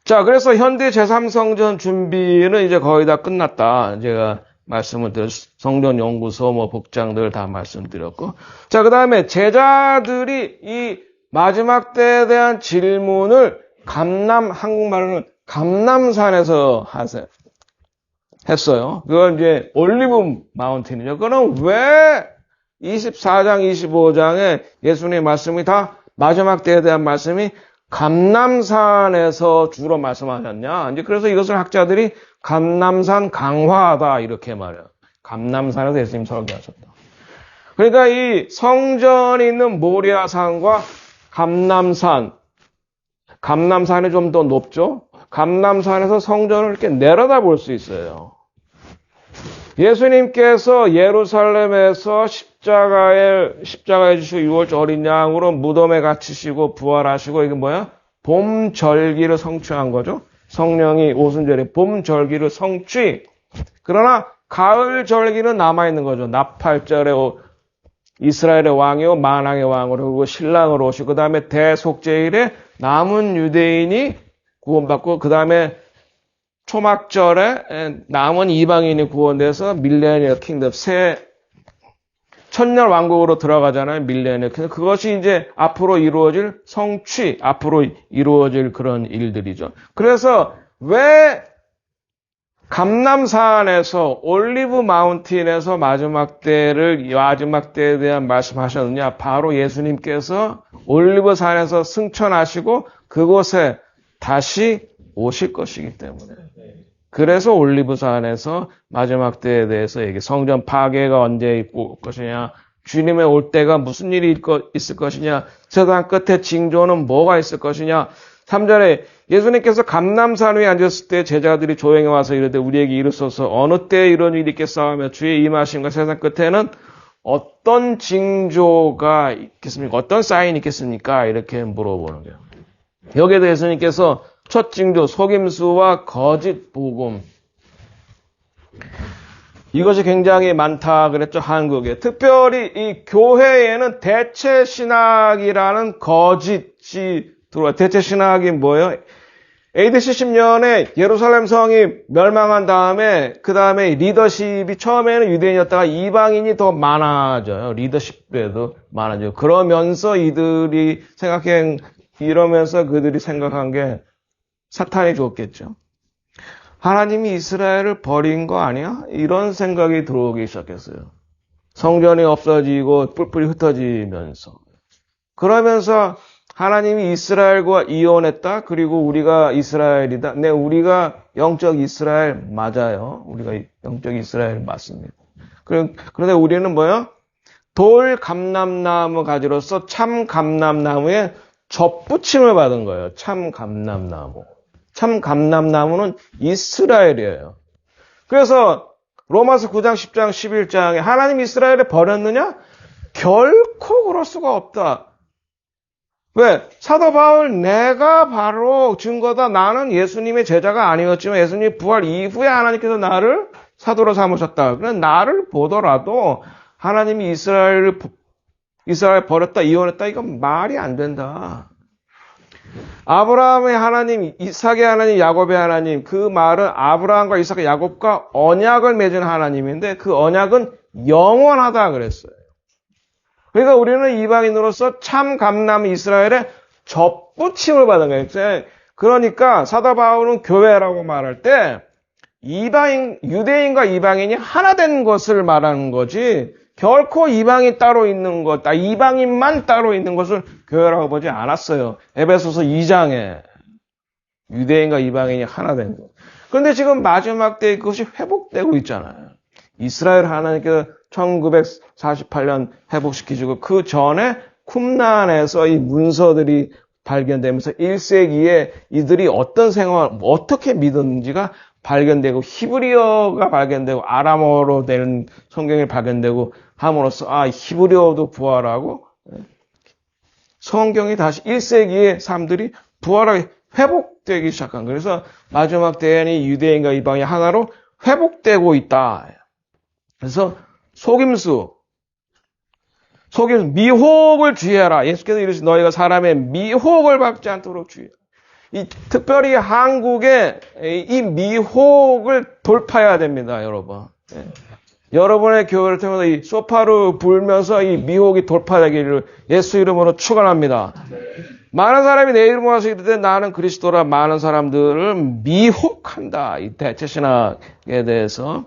[SPEAKER 1] 자, 그래서 현대 제3성전 준비는 이제 거의 다 끝났다. 제가 말씀을 성전 연구소 복장들 다 말씀드렸고. 자, 그 다음에 제자들이 이 마지막 때에 대한 질문을 한국말로는 감남산에서 하세요. 했어요. 그건 이제 올리브 마운틴이죠. 그럼 왜 24장, 25장에 예수님의 말씀이 다 마지막 때에 대한 말씀이 감람산에서 주로 말씀하셨냐? 이제 그래서 이것을 학자들이 감람산 강화하다 이렇게 말해요. 감람산에서 예수님 설교하셨다. 그러니까 이 성전이 있는 모리아산과 감람산이 좀 더 높죠? 감람산에서 성전을 이렇게 내려다 볼 수 있어요. 예수님께서 예루살렘에서 십자가에 지시고 6월절 어린 양으로 무덤에 갇히시고 부활하시고 이게 뭐야? 봄 절기를 성취한 거죠. 성령이 오순절에 봄 절기를 성취. 그러나 가을 절기는 남아있는 거죠. 나팔절에 이스라엘의 왕이요 만왕의 왕으로 그리고 신랑으로 오시고 그 다음에 대속죄일에 남은 유대인이 구원받고 그 다음에 초막절에 남은 이방인이 구원돼서 밀레니얼 킹덤 새 천년 왕국으로 들어가잖아요. 밀레니얼 킹덤. 그것이 이제 앞으로 이루어질 성취, 앞으로 이루어질 그런 일들이죠. 그래서 왜 감람산에서 올리브 마운틴에서 마지막 때에 대한 말씀하셨느냐? 바로 예수님께서 올리브산에서 승천하시고 그곳에 다시 오실 것이기 때문에. 그래서 올리브산에서 마지막 때에 대해서 얘기, 성전 파괴가 언제 있을 것이냐, 주님의 올 때가 무슨 일이 있을 것이냐, 세상 끝에 징조는 뭐가 있을 것이냐. 3절에 예수님께서 감람산 위에 앉았을 때 제자들이 조용히 와서 이르되 우리에게 이르소서 어느 때에 이런 일이 있겠사오며 하며 주의 임하심과 세상 끝에는 어떤 징조가 있겠습니까? 어떤 사인이 있겠습니까? 이렇게 물어보는 거예요. 여기에도 예수님께서 첫 징조, 속임수와 거짓 복음. 이것이 굉장히 많다 그랬죠, 한국에. 특별히 이 교회에는 대체신학이라는 거짓이 들어와요. 대체신학이 뭐예요? AD 70년에 예루살렘 성이 멸망한 다음에, 그 다음에 리더십이 처음에는 유대인이었다가 이방인이 더 많아져요. 리더십에도 많아져요. 그러면서 이러면서 그들이 생각한 게 사탄이 줬겠죠. 하나님이 이스라엘을 버린 거 아니야? 이런 생각이 들어오기 시작했어요. 성전이 없어지고 뿔뿔이 흩어지면서. 그러면서 하나님이 이스라엘과 이혼했다. 그리고 우리가 이스라엘이다. 네, 우리가 영적 이스라엘 맞아요. 우리가 영적 이스라엘 맞습니다. 그런데 우리는 뭐야? 돌 감람나무 가지로서 참 감람나무에 접붙임을 받은 거예요. 참 감람나무. 참 감람나무는 이스라엘이에요. 그래서 로마서 9장, 10장, 11장에 하나님 이스라엘을 버렸느냐? 결코 그럴 수가 없다. 왜? 사도 바울 내가 바로 증거다. 나는 예수님의 제자가 아니었지만 예수님 부활 이후에 하나님께서 나를 사도로 삼으셨다. 그냥 나를 보더라도 하나님이 이스라엘 버렸다, 이혼했다. 이건 말이 안 된다. 아브라함의 하나님, 이삭의 하나님, 야곱의 하나님, 그 말은 아브라함과 이삭과 야곱과 언약을 맺은 하나님인데 그 언약은 영원하다 그랬어요. 그러니까 우리는 이방인으로서 참 감람 이스라엘의 접붙임을 받은 거예요. 그러니까 사도 바울은 교회라고 말할 때 유대인과 이방인이 하나 된 것을 말하는 거지 결코 이방인 따로 있는 것, 이방인만 따로 있는 것을 교회라고 보지 않았어요. 에베소서 2장에 유대인과 이방인이 하나 된 것. 그런데 지금 마지막 때에 그것이 회복되고 있잖아요. 이스라엘 하나님께서 1948년 회복시키시고 그 전에 쿰란에서 이 문서들이 발견되면서 1세기에 이들이 어떤 생활, 어떻게 믿었는지가 발견되고 히브리어가 발견되고 아람어로 된 성경이 발견되고 함으로써 히브리어도 부활하고 성경이 다시 1세기의 사람들이 부활하게 회복되기 시작한 거예요. 그래서 마지막 때에는 유대인과 이방이 하나로 회복되고 있다. 그래서 속임수, 미혹을 주의하라. 예수께서 이르시되 너희가 사람의 미혹을 받지 않도록 주의하라. 특별히 한국에 이 미혹을 돌파해야 됩니다, 여러분. 여러분의 교회를 통해서 이 소파로 불면서 이 미혹이 돌파되기를 예수 이름으로 축원합니다. 많은 사람이 내 이름을 와서 이르되 나는 그리스도라 많은 사람들을 미혹한다. 이 대체신학에 대해서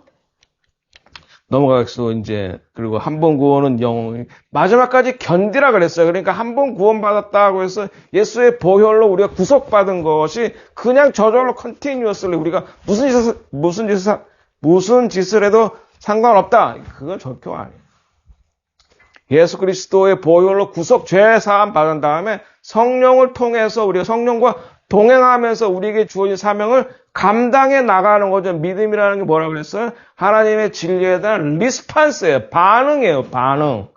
[SPEAKER 1] 넘어가겠어, 이제. 그리고 한 번 구원은 영원히. 마지막까지 견디라 그랬어요. 그러니까 한 번 구원받았다고 해서 예수의 보혈로 우리가 구속받은 것이 그냥 저절로 컨티뉴어스리 우리가 무슨 짓을 해도 상관없다. 그건 절교 아니에요. 예수 그리스도의 보혈로 구속 죄 사함 받은 다음에 성령을 통해서 우리가 성령과 동행하면서 우리에게 주어진 사명을 감당해 나가는 거죠. 믿음이라는 게 뭐라고 그랬어요? 하나님의 진리에 대한 리스판스예요. 반응이에요. 반응.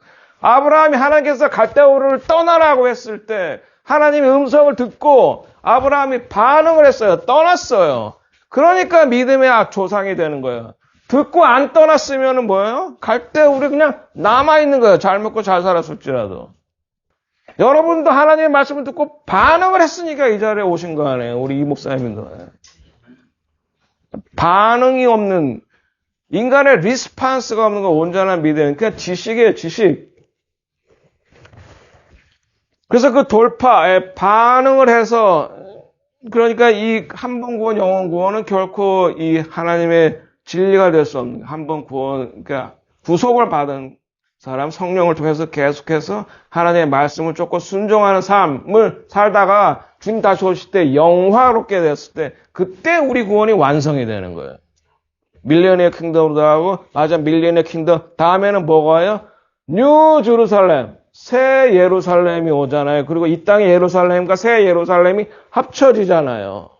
[SPEAKER 1] 아브라함이 하나님께서 갈대우르를 떠나라고 했을 때 하나님의 음성을 듣고 아브라함이 반응을 했어요. 떠났어요. 그러니까 믿음의 조상이 되는 거예요. 듣고 안 떠났으면 뭐예요? 갈대우르 그냥 남아있는 거예요. 잘 먹고 잘 살았을지라도. 여러분도 하나님의 말씀을 듣고 반응을 했으니까 이 자리에 오신 거 아니에요. 우리 이 목사님도. 반응이 없는, 인간의 리스판스가 없는 건 온전한 믿음. 그냥 지식이에요, 지식. 그래서 그 돌파에 반응을 해서, 그러니까 이 한 번 구원, 영원 구원은 결코 이 하나님의 진리가 될 수 없는, 한 번 구원, 그러니까 구속을 받은 사람, 성령을 통해서 계속해서 하나님의 말씀을 쫓고 순종하는 삶을 살다가 주님 다시 오실 때 영화롭게 됐을 때 그때 우리 구원이 완성이 되는 거예요. 밀레니엄 킹덤으로 하고 맞아 밀레니엄 킹덤 다음에는 뭐가요? 뉴 제루살렘 새 예루살렘이 오잖아요. 그리고 이 땅의 예루살렘과 새 예루살렘이 합쳐지잖아요.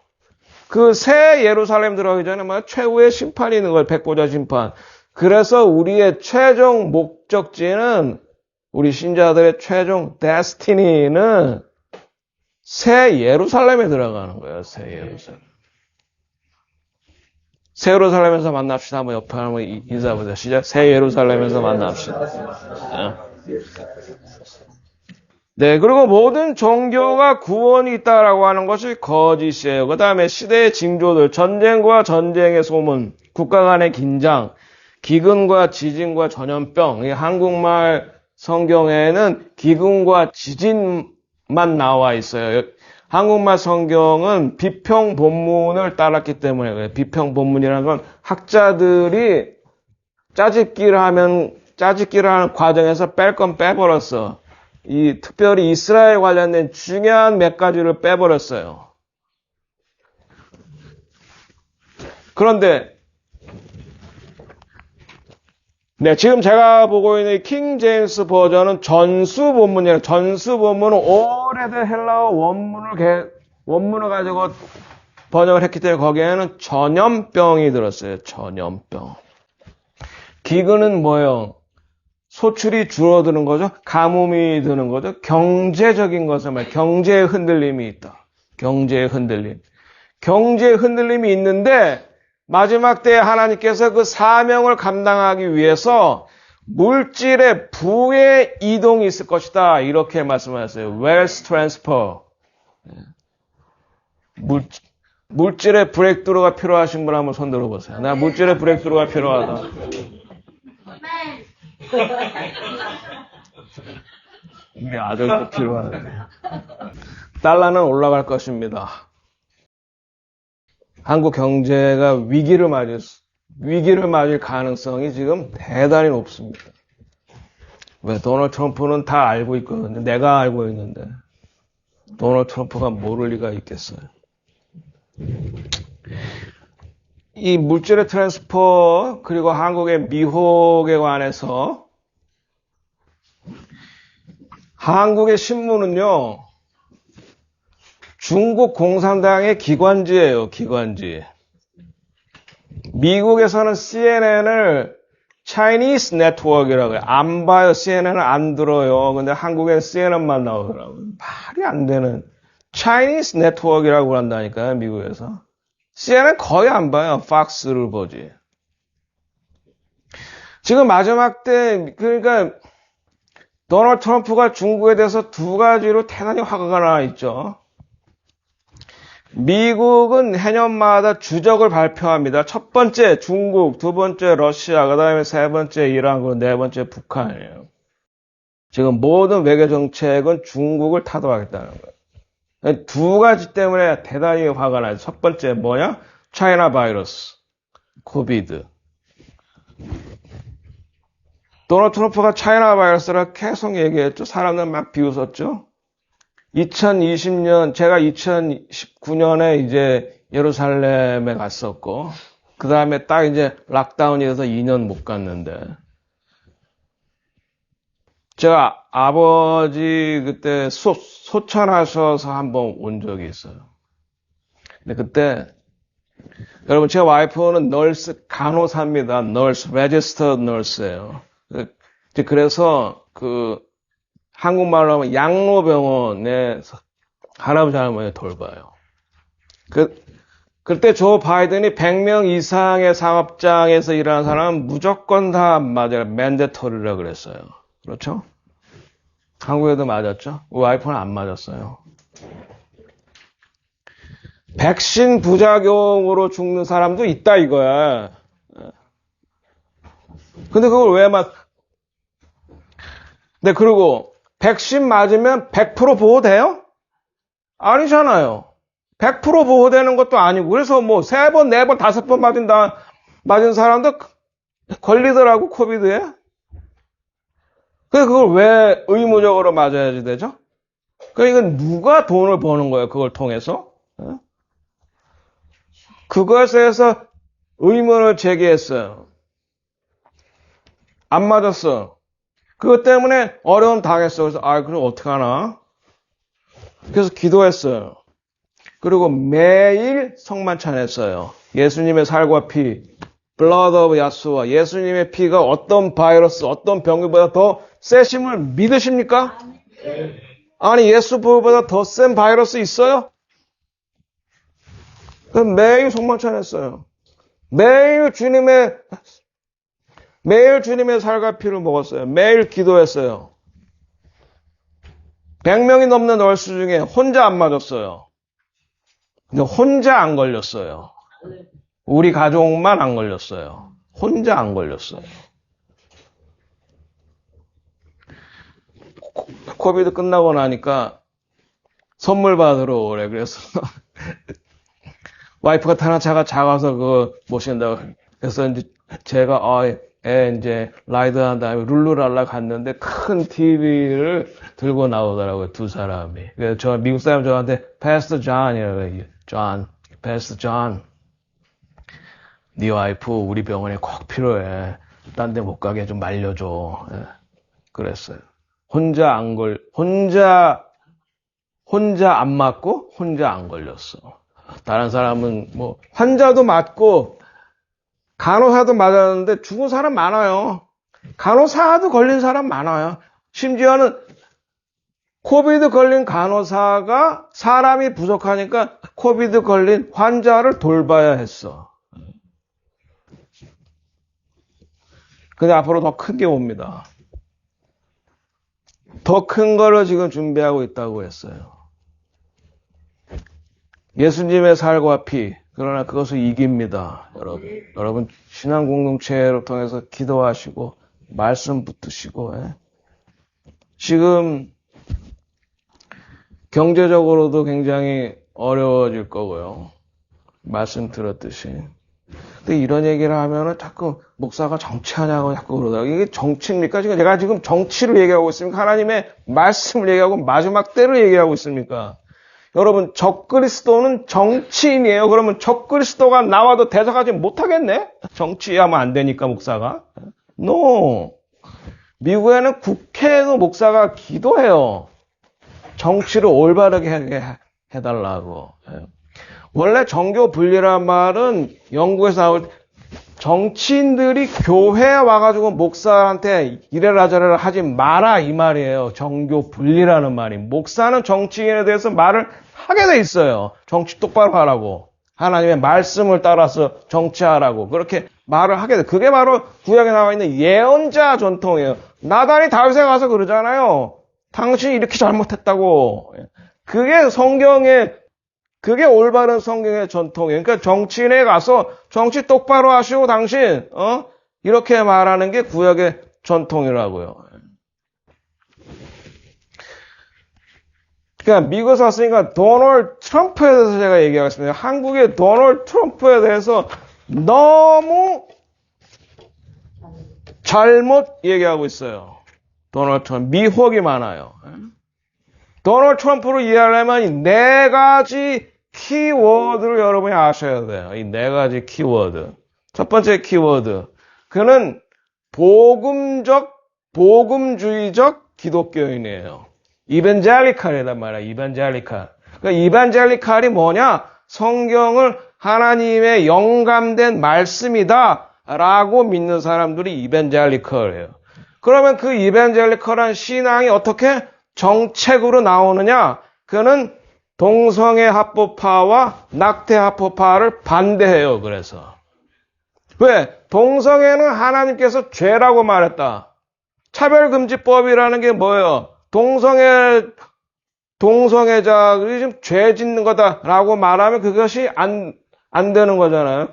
[SPEAKER 1] 그 새 예루살렘 들어가기 전에 뭐 최후의 심판이 있는 거예요. 백보자 심판. 그래서 우리의 최종 목적지는 우리 신자들의 최종 데스티니는 새 예루살렘에 들어가는 거예요. 새 예루살렘. 새 예루살렘에서 만납시다. 한번 옆에 한번 인사보세요. 시작. 새 예루살렘에서 만납시다. 네, 그리고 모든 종교가 구원이 있다라고 하는 것이 거짓이에요. 그 다음에 시대의 징조들, 전쟁과 전쟁의 소문, 국가 간의 긴장, 기근과 지진과 전염병. 이 한국말 성경에는 기근과 지진만 나와 있어요. 한국말 성경은 비평 본문을 따랐기 때문에 그래요. 비평 본문이라는 건 학자들이 짜집기를 하는 과정에서 뺄 건 빼버렸어. 특별히 이스라엘 관련된 중요한 몇 가지를 빼버렸어요. 그런데 네, 지금 제가 보고 있는 킹 제임스 버전은 전수 본문이에요. 전수 본문은 오래된 헬라어 원문을 가지고 번역을 했기 때문에 거기에는 전염병이 들었어요. 전염병. 기근은 뭐예요? 소출이 줄어드는 거죠. 가뭄이 드는 거죠. 경제적인 것을 말해요. 경제의 흔들림이 있다. 경제의 흔들림. 경제의 흔들림이 있는데 마지막 때에 하나님께서 그 사명을 감당하기 위해서 물질의 부의 이동이 있을 것이다. 이렇게 말씀하셨어요. wealth transfer. 물질의 브레이크스루가 필요하신 분 한번 손 들어보세요. 나 물질의 브레이크스루가 필요하다. 우리 아들도 필요하네. 달러는 올라갈 것입니다. 한국 경제가 위기를 맞을 가능성이 지금 대단히 높습니다. 왜? 도널드 트럼프는 다 알고 있거든요. 내가 알고 있는데. 도널드 트럼프가 모를 리가 있겠어요. 이 물질의 트랜스퍼, 그리고 한국의 미혹에 관해서 한국의 신문은요, 중국 공산당의 기관지예요, 기관지. 미국에서는 CNN을 Chinese Network이라고 해요. 안 봐요. CNN은 안 들어요. 근데 한국엔 CNN만 나오더라고요. 말이 안 되는. Chinese Network이라고 한다니까요, 미국에서. CNN 거의 안 봐요. 팍스를 보지. 지금 마지막 때, 그러니까, 도널드 트럼프가 중국에 대해서 두 가지로 대단히 화가 나 있죠. 미국은 해년마다 주적을 발표합니다. 첫 번째 중국, 두 번째 러시아, 그 다음에 세 번째 이란, 그리고 네 번째 북한이에요. 지금 모든 외교 정책은 중국을 타도하겠다는 거예요. 두 가지 때문에 대단히 화가 나요. 첫 번째 뭐냐? 차이나 바이러스, 코비드. 도널드 트럼프가 차이나 바이러스를 계속 얘기했죠. 사람들 막 비웃었죠. 2020년, 제가 2019년에 이제 예루살렘에 갔었고, 그 다음에 딱 이제 락다운이 돼서 2년 못 갔는데, 제가 아버지 그때 소천하셔서 한번 온 적이 있어요. 근데 그때, 여러분, 제 와이프는 널스, 간호사입니다. 널스, 레지스터 널스예요. 그래서 한국말로 하면 양로병원에 할아버지 할머니 돌봐요. 그때 조 바이든이 100명 이상의 상업장에서 일하는 사람은 무조건 다 맞아요. 맨데터리라 그랬어요. 그렇죠? 한국에도 맞았죠? 우리 와이프는 안 맞았어요. 백신 부작용으로 죽는 사람도 있다 이거야. 근데 그걸 왜 네, 그리고 백신 맞으면 100% 보호돼요? 아니잖아요. 100% 보호되는 것도 아니고, 그래서 뭐 3번, 4번, 5번 맞은 사람도 걸리더라고, 코비드에. 근데 그걸 왜 의무적으로 맞아야지 되죠? 그러니까 누가 돈을 버는 거예요, 그걸 통해서? 그것에 대해서 의문을 제기했어요. 안 맞았어. 그것 때문에 어려움 당했어. 그래서, 그럼 어떡하나? 그래서 기도했어요. 그리고 매일 성만찬 했어요. 예수님의 살과 피, blood of 야수와 예수님의 피가 어떤 바이러스, 어떤 병기보다 더 세심을 믿으십니까? 아니, 예수 보호보다 더 센 바이러스 있어요? 그럼 매일 성만찬 했어요. 매일 주님의 살과 피를 먹었어요. 매일 기도했어요. 100명이 넘는 널스 중에 혼자 안 맞았어요. 근데 혼자 안 걸렸어요. 우리 가족만 안 걸렸어요. 혼자 안 걸렸어요. 코비드 끝나고 나니까 선물 받으러 오래. 그래서 와이프가 타는 차가 작아서 그거 모신다고. 그래서 이제 제가 이제 라이드 한 다음에 룰루랄라 갔는데 큰 TV를 들고 나오더라고요, 두 사람이. 그래서 미국 사람 저한테 패스터 존이라고 해요. 패스터 존. 네 와이프 우리 병원에 꼭 필요해. 딴 데 못 가게 좀 말려줘. 그랬어요. 혼자 안 맞고 혼자 안 걸렸어. 다른 사람은 뭐 환자도 맞고 간호사도 맞았는데 죽은 사람 많아요. 간호사도 걸린 사람 많아요. 심지어는 코비드 걸린 간호사가 사람이 부족하니까 코비드 걸린 환자를 돌봐야 했어. 근데 앞으로 더 큰 게 옵니다. 더 큰 거를 지금 준비하고 있다고 했어요. 예수님의 살과 피, 그러나 그것을 이깁니다. 여러분 신앙 공동체를 통해서 기도하시고 말씀 붙드시고 지금 경제적으로도 굉장히 어려워질 거고요. 말씀 들었듯이. 근데 이런 얘기를 하면은 자꾸 목사가 정치하냐고 자꾸 그러더라고요. 이게 정치입니까? 제가 지금 정치를 얘기하고 있습니까? 하나님의 말씀을 얘기하고 마지막 때를 얘기하고 있습니까? 여러분, 적그리스도는 정치인이에요. 그러면 적그리스도가 나와도 대적하지 못하겠네? 정치하면 안 되니까, 목사가. No. 미국에는 국회에도 목사가 기도해요. 정치를 올바르게 해달라고. 원래 정교 분리란 말은 영국에서 나올 때 정치인들이 교회에 와가지고 목사한테 이래라 저래라 하지 마라 이 말이에요. 정교 분리라는 말이. 목사는 정치인에 대해서 말을 하게 돼 있어요. 정치 똑바로 하라고. 하나님의 말씀을 따라서 정치하라고. 그렇게 말을 하게 돼. 그게 바로 구약에 나와 있는 예언자 전통이에요. 나단이 다윗에 가서 그러잖아요. 당신이 이렇게 잘못했다고. 그게 올바른 성경의 전통이에요. 그러니까 정치인에 가서 정치 똑바로 하시고 당신 이렇게 말하는 게 구약의 전통이라고요. 그러니까 미국에서 왔으니까 도널드 트럼프에 대해서 제가 얘기하겠습니다. 한국의 도널드 트럼프에 대해서 너무 잘못 얘기하고 있어요. 도널드 트럼프. 미혹이 많아요. 도널드 트럼프를 이해하려면 이 네 가지 키워드를 여러분이 아셔야 돼요. 이 네 가지 키워드. 첫 번째 키워드. 그는 복음주의적 기독교인이에요. 이벤젤리칼이란 말이야. 이벤젤리칼. 그러니까 이벤젤리칼이 뭐냐? 성경을 하나님의 영감된 말씀이다 라고 믿는 사람들이 이벤젤리칼이에요. 그러면 그 이벤젤리칼한 신앙이 어떻게 정책으로 나오느냐? 그는 동성애 합법화와 낙태 합법화를 반대해요. 그래서 왜? 동성애는 하나님께서 죄라고 말했다. 차별금지법이라는 게 뭐예요? 동성애자들이 좀 죄 짓는 거다라고 말하면 그것이 안 되는 거잖아요.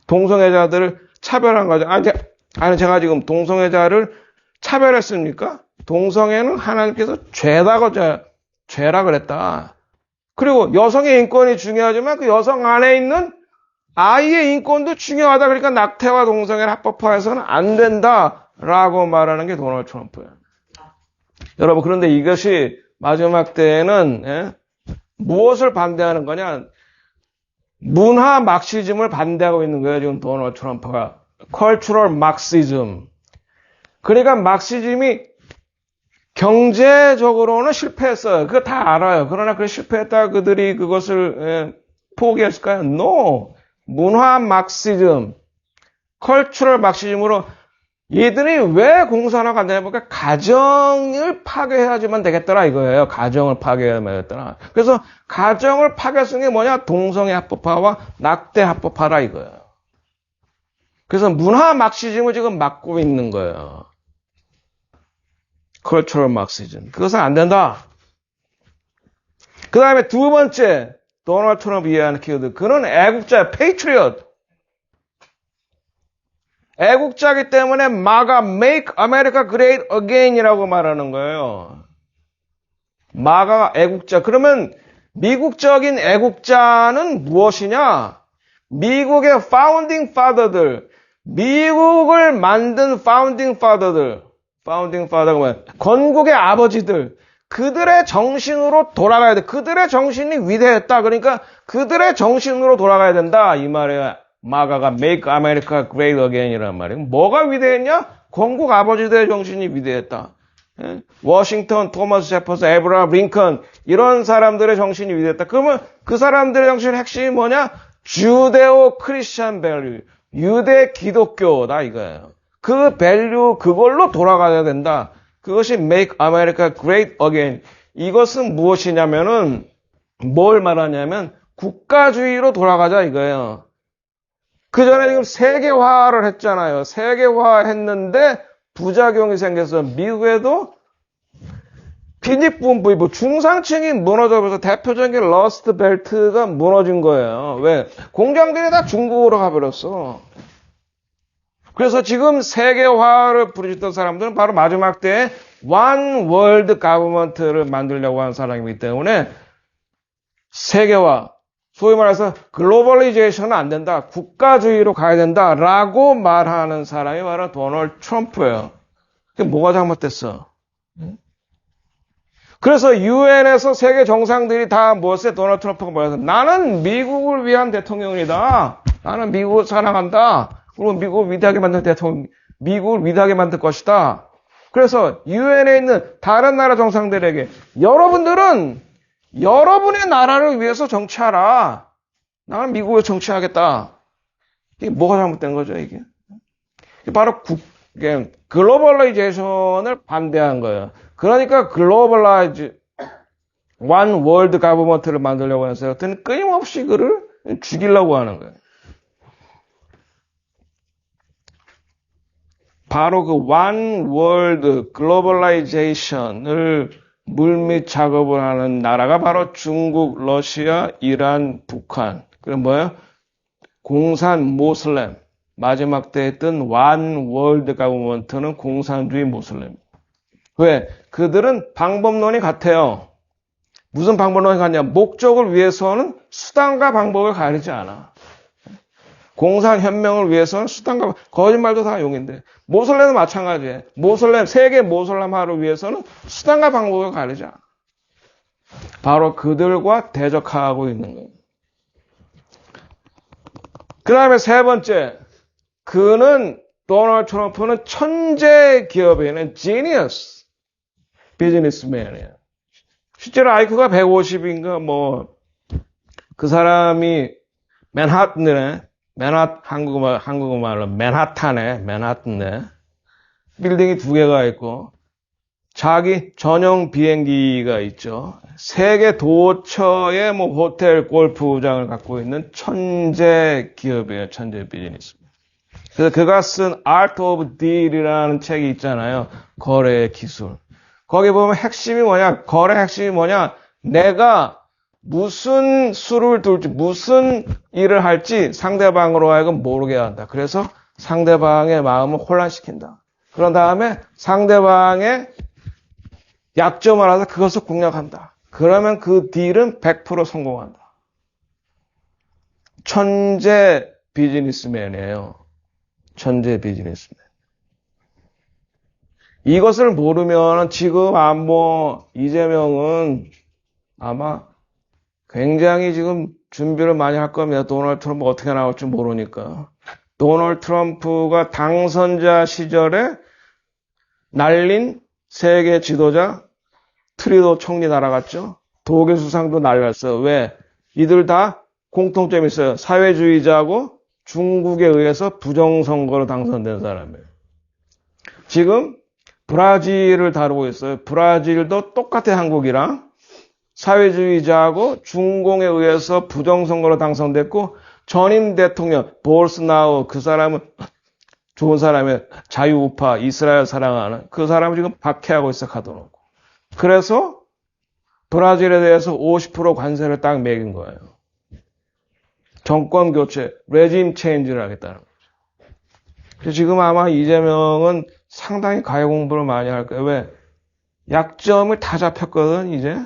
[SPEAKER 1] 동성애자들을 차별한 거죠. 아니, 제가 지금 동성애자를 차별했습니까? 동성애는 하나님께서 죄라 그랬다. 그리고 여성의 인권이 중요하지만 그 여성 안에 있는 아이의 인권도 중요하다. 그러니까 낙태와 동성애를 합법화해서는 안 된다라고 말하는 게 도널드 트럼프예요. 여러분, 그런데 이것이 마지막 때에는 무엇을 반대하는 거냐? 문화 막시즘을 반대하고 있는 거예요. 지금 도널드 트럼프가. 컬처럴 막시즘. 그러니까 막시즘이 경제적으로는 실패했어요. 그거 다 알아요. 그러나 그 실패했다 그들이 그것을 포기했을까요? No. 문화 막시즘, 컬처럴 막시즘으로 얘들이 왜 공산화가 안 되냐 보니까 가정을 파괴해야지만 되겠더라 이거예요. 가정을 파괴해야만 되겠더라. 그래서 가정을 파괴했은 게 뭐냐? 동성애 합법화와 낙태 합법화라 이거예요. 그래서 문화 막시즘을 지금 막고 있는 거예요. 컬처럴 막시즘. 그것은 안 된다. 그 다음에 두 번째, 도널드 트럼프 이해하는 키워드. 그는 애국자야, patriot. 애국자이기 때문에 MAGA, Make America Great Again이라고 말하는 거예요. MAGA가 애국자. 그러면 미국적인 애국자는 무엇이냐? 미국의 founding father들, 미국을 만든 founding father가 뭐야? 건국의 아버지들, 그들의 정신으로 돌아가야 돼. 그들의 정신이 위대했다. 그러니까 그들의 정신으로 돌아가야 된다. 이 말이에요. 마가가 Make America Great Again이란 말이에요. 뭐가 위대했냐? 건국 아버지들의 정신이 위대했다. 워싱턴, 토마스 제퍼슨, 에브라함 링컨 이런 사람들의 정신이 위대했다. 그러면 그 사람들의 정신의 핵심이 뭐냐? 주데오 크리스찬 밸류, 유대 기독교다 이거예요. 그 밸류 그걸로 돌아가야 된다. 그것이 Make America Great Again. 이것은 무엇이냐면은 뭘 말하냐면 국가주의로 돌아가자 이거예요. 그 전에 지금 세계화를 했잖아요. 세계화했는데 부작용이 생겨서 미국에도 빈집분부이고 중상층이 무너져버려서 대표적인 러스트 벨트가 무너진 거예요. 왜? 공장들이 다 중국으로 가버렸어. 그래서 지금 세계화를 부르짖던 사람들은 바로 마지막 때에 One World Government를 만들려고 하는 사람이기 때문에 세계화, 소위 말해서 글로벌리제이션은 안 된다. 국가주의로 가야 된다라고 말하는 사람이 바로 도널드 트럼프예요. 그게 뭐가 잘못됐어? 그래서 유엔에서 세계 정상들이 다 무엇에 도널드 트럼프가 뭐라서 나는 미국을 위한 대통령이다. 나는 미국을 사랑한다. 그리고 미국을 위대하게 만든 대통령, 미국을 위대하게 만들 것이다. 그래서 유엔에 있는 다른 나라 정상들에게 여러분들은 여러분의 나라를 위해서 정치하라. 나는 미국을 정치하겠다. 이게 뭐가 잘못된 거죠, 이게? 바로 글로벌라이제이션을 반대한 거예요. 그러니까 One World Government를 만들려고 해서 끊임없이 그를 죽이려고 하는 거예요. 바로 그 One World Globalization을 물밑 작업을 하는 나라가 바로 중국, 러시아, 이란, 북한. 그럼 뭐예요? 공산 모슬렘. 마지막 때 했던 One World Government는 공산주의 모슬렘. 왜? 그들은 방법론이 같아요. 무슨 방법론이 같냐? 목적을 위해서는 수단과 방법을 가리지 않아. 공산혁명을 위해서는 수단과 거짓말도 다 용인데 모슬렘도 마찬가지예요. 세계 모슬렘 화를 위해서는 수단과 방법을 가리지 않아. 바로 그들과 대적하고 있는 거예요. 그 다음에 세 번째, 도널드 트럼프는 천재 기업인은 genius 비즈니스맨이에요. 실제로 IQ가 150인가 그 사람이 한국말로 맨하탄에 빌딩이 2개가 있고 자기 전용 비행기가 있죠. 세계 도처에 호텔, 골프장을 갖고 있는 천재 기업이에요. 천재 비즈니스맨. 그래서 그가 쓴 Art of Deal이라는 책이 있잖아요. 거래의 기술. 거기 보면 핵심이 뭐냐? 거래 핵심이 뭐냐? 내가 무슨 수를 둘지, 무슨 일을 할지 상대방으로 하여금 모르게 한다. 그래서 상대방의 마음을 혼란시킨다. 그런 다음에 상대방의 약점을 알아서 그것을 공략한다. 그러면 그 딜은 100% 성공한다. 천재 비즈니스맨이에요. 천재 비즈니스맨. 이것을 모르면 지금 이재명은 아마 굉장히 지금 준비를 많이 할 겁니다. 도널드 트럼프 어떻게 나올지 모르니까. 도널드 트럼프가 당선자 시절에 날린 세계 지도자 트리도 총리 날아갔죠. 독일 수상도 날렸어요. 왜? 이들 다 공통점이 있어요. 사회주의자고 중국에 의해서 부정선거로 당선된 사람이에요. 지금 브라질을 다루고 있어요. 브라질도 똑같아 한국이랑. 사회주의자하고 중공에 의해서 부정선거로 당선됐고 전임 대통령 볼스나우 그 사람은 좋은 사람이에요. 자유우파 이스라엘 사랑하는 그 사람을 지금 박해하고 있어 가둬놓고. 그래서 브라질에 대해서 50% 관세를 딱 매긴 거예요. 정권 교체, 레짐 체인지를 하겠다는 거죠. 그래서 지금 아마 이재명은 상당히 가요 공부를 많이 할 거예요. 왜? 약점을 다 잡혔거든, 이제.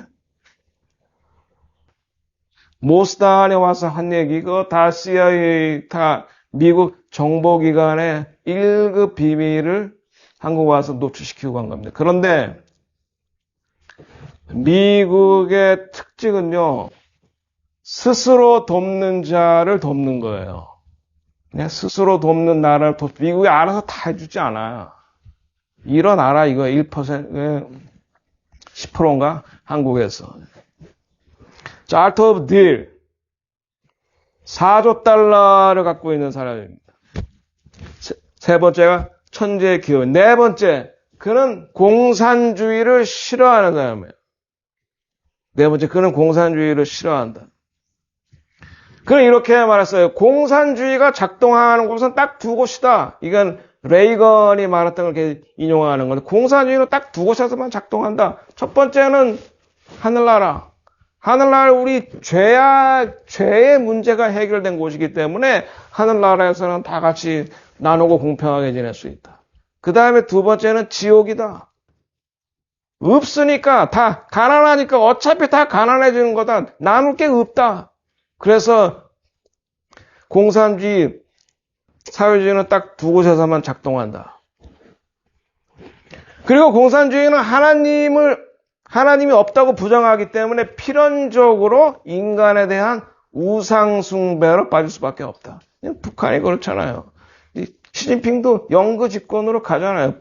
[SPEAKER 1] 모스단에 와서 한 얘기, 그거 다 CIA, 다 미국 정보기관의 1급 비밀을 한국 와서 노출시키고 간 겁니다. 그런데 미국의 특징은요, 스스로 돕는 자를 돕는 거예요. 그냥 스스로 돕는 나라를 미국이 알아서 다 해주지 않아요. 이런 나라 이거 1%, 10%인가? 한국에서. 자, Art of Deal. 4조 달러를 갖고 있는 사람입니다. 세 번째가 천재 기업. 네 번째, 그는 공산주의를 싫어하는 사람이에요. 네 번째, 그는 공산주의를 싫어한다. 그는 이렇게 말했어요. 공산주의가 작동하는 곳은 딱 2곳이다. 이건 레이건이 말했던 걸 인용하는 건데, 공산주의는 딱 2곳에서만 작동한다. 첫 번째는 하늘나라. 하늘나라 우리 죄의 문제가 해결된 곳이기 때문에 하늘나라에서는 다 같이 나누고 공평하게 지낼 수 있다. 그 다음에 2번째는 지옥이다. 없으니까 다 가난하니까 어차피 다 가난해지는 거다. 나눌 게 없다. 그래서 공산주의, 사회주의는 딱 2곳에서만 작동한다. 그리고 공산주의는 하나님이 없다고 부정하기 때문에 필연적으로 인간에 대한 우상숭배로 빠질 수밖에 없다. 북한이 그렇잖아요. 시진핑도 영구 집권으로 가잖아요.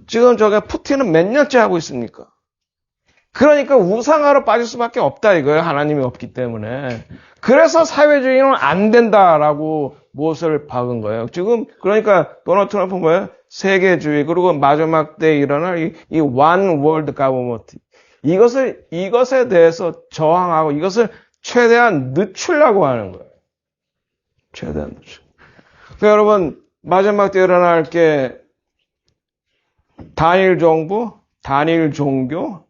[SPEAKER 1] 지금 푸틴은 몇 년째 하고 있습니까? 그러니까 우상화로 빠질 수밖에 없다 이거예요. 하나님이 없기 때문에. 그래서 사회주의는 안 된다라고 못을 박은 거예요. 지금 그러니까 도널드 트럼프 뭐예요? 세계주의 그리고 마지막 때 일어날 이 one world government 이것에 대해서 저항하고 이것을 최대한 늦추려고 하는 거예요. 최대한 늦추. 그러니까 여러분 마지막 때 일어날 게 단일 정부, 단일 종교,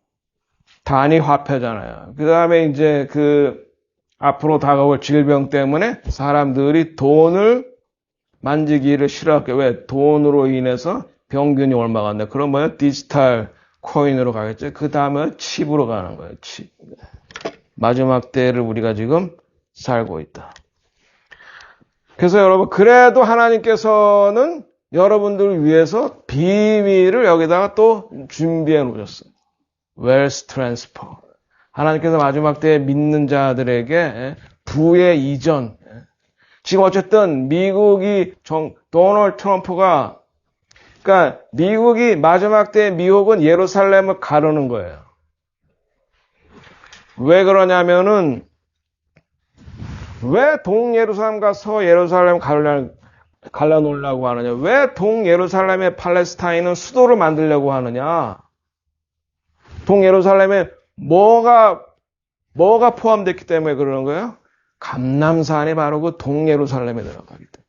[SPEAKER 1] 단일 화폐잖아요. 그 다음에 이제 앞으로 다가올 질병 때문에 사람들이 돈을 만지기를 싫어할게. 왜? 돈으로 인해서 병균이 옮아간다. 그런 디지털 코인으로 가겠죠. 그 다음에 칩으로 가는 거예요. 칩. 마지막 때를 우리가 지금 살고 있다. 그래서 여러분, 그래도 하나님께서는 여러분들을 위해서 비밀을 여기다가 또 준비해 놓으셨어요. 웰스 트랜스퍼. 하나님께서 마지막 때에 믿는 자들에게 부의 이전. 지금 어쨌든 미국이 도널드 트럼프가 그러니까 미국이 마지막 때의 미혹은 예루살렘을 가르는 거예요. 왜 그러냐면은 왜 동예루살렘과 서예루살렘 갈라놓으려고 하느냐? 왜 동예루살렘의 팔레스타인은 수도를 만들려고 하느냐? 동예루살렘에 뭐가 포함됐기 때문에 그러는 거예요? 감람산이 바로 그 동예루살렘에 들어가기 때문에.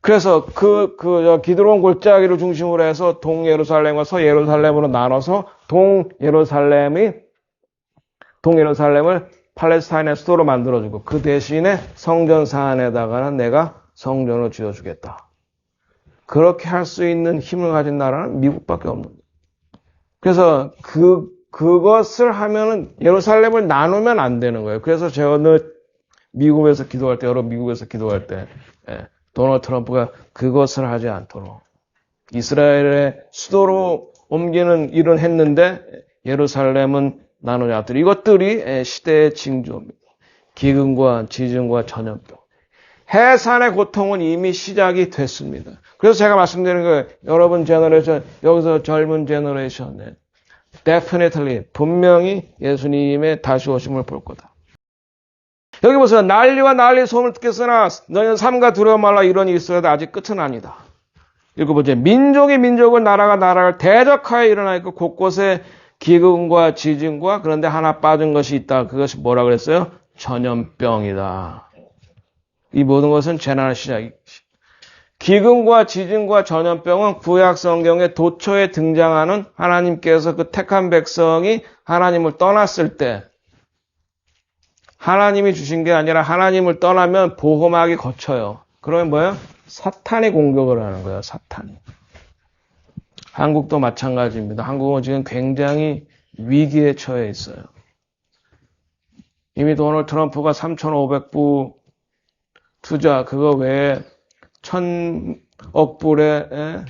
[SPEAKER 1] 그래서 기드론 골짜기를 중심으로 해서 동예루살렘과 서예루살렘으로 나눠서 동예루살렘을 팔레스타인의 수도로 만들어주고 그 대신에 성전 사안에다가는 내가 성전을 지어주겠다. 그렇게 할 수 있는 힘을 가진 나라는 미국밖에 없는 거예요. 그래서 그것을 하면은 예루살렘을 나누면 안 되는 거예요. 그래서 제가 미국에서 기도할 때, 도널드 트럼프가 그것을 하지 않도록 이스라엘의 수도로 옮기는 일은 했는데 예루살렘은 나누지 않도록 이것들이 시대의 징조입니다. 기근과 지진과 전염병. 해산의 고통은 이미 시작이 됐습니다. 그래서 제가 말씀드리는 거예요. 여러분 제너레이션, 여기서 젊은 제너레이션, definitely, 분명히 예수님의 다시 오심을 볼 거다. 여기 보세요. 난리와 난리 소문을 듣겠으나 너희는 삼가 두려워 말라 이런 일이 있어도 아직 끝은 아니다. 읽어보세요. 민족이 민족을 나라가 나라를 대적하여 일어나 있고 곳곳에 기근과 지진과 그런데 하나 빠진 것이 있다. 그것이 뭐라 그랬어요? 전염병이다. 이 모든 것은 재난의 시작이다. 기근과 지진과 전염병은 구약 성경의 도처에 등장하는 하나님께서 그 택한 백성이 하나님을 떠났을 때 하나님이 주신 게 아니라 하나님을 떠나면 보호막이 거쳐요. 그러면 뭐예요? 사탄이 공격을 하는 거예요. 사탄이. 한국도 마찬가지입니다. 한국은 지금 굉장히 위기에 처해 있어요. 이미 도널드 트럼프가 3,500부 투자 그거 외에 1,000억 불의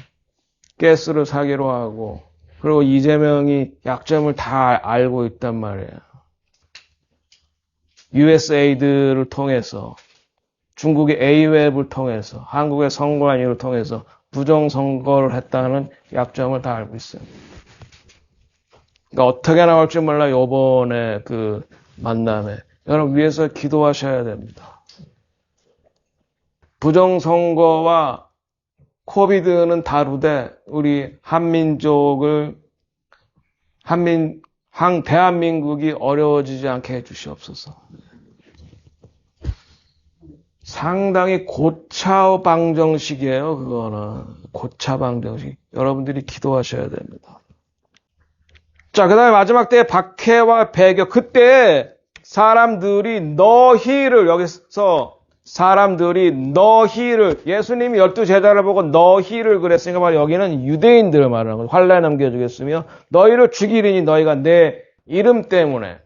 [SPEAKER 1] 가스를 사기로 하고 그리고 이재명이 약점을 다 알고 있단 말이에요. USAID를 통해서 중국의 A웹을 통해서 한국의 선관위를 통해서 부정선거를 했다는 약점을 다 알고 있어요. 그러니까 어떻게 나올지 몰라 이번에 그 만남에 여러분 위해서 기도하셔야 됩니다. 부정선거와 코비드는 다르되 우리 대한민국이 어려워지지 않게 해주시옵소서. 상당히 고차 방정식이에요. 그거는 고차 방정식. 여러분들이 기도하셔야 됩니다. 자, 그 다음에 마지막 때에 박해와 배교. 그때 사람들이 너희를 예수님이 12제자를 보고 너희를 그랬으니까 바로 여기는 유대인들을 말하는 거예요. 환란에 넘겨주겠으며 너희를 죽이리니 너희가 내 이름 때문에.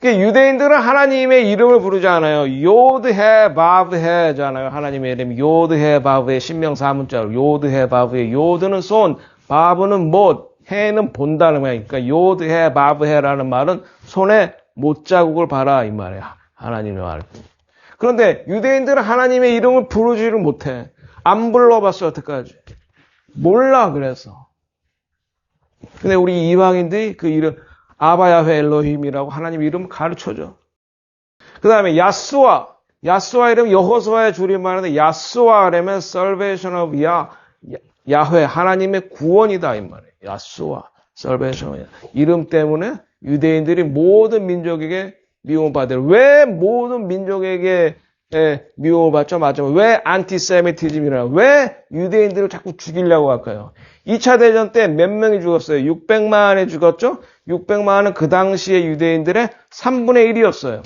[SPEAKER 1] 유대인들은 하나님의 이름을 부르지 않아요. 요드해 바브해잖아요. 하나님의 이름이 요드해 바브해 신명 4문자로 요드해 바브해. 요드는 손, 바브는 못, 해는 본다는 거예요. 그러니까 요드해 바브해라는 말은 손에 못자국을 봐라 이 말이에요. 하나님의 말. 그런데 유대인들은 하나님의 이름을 부르지를 못해. 안 불러봤어요. 여태까지. 몰라 그래서. 근데 우리 이방인들이 그 이름 아바야훼 엘로힘이라고 하나님 이름을 가르쳐줘. 그 다음에 야스와 이름 여호수아의 줄임말인데 야스와 하려면 salvation of 야훼 하나님의 구원이다 이 말이에요. 야스와 salvation of 이름 때문에 유대인들이 모든 민족에게 미움을 받아요. 왜 모든 민족에게 미움을 받죠? 맞죠? 왜 안티세미티즘이라고? 왜 유대인들을 자꾸 죽이려고 할까요? 2차 대전 때 몇 명이 죽었어요? 600만이 죽었죠? 600만은 그 당시의 유대인들의 3분의 1이었어요.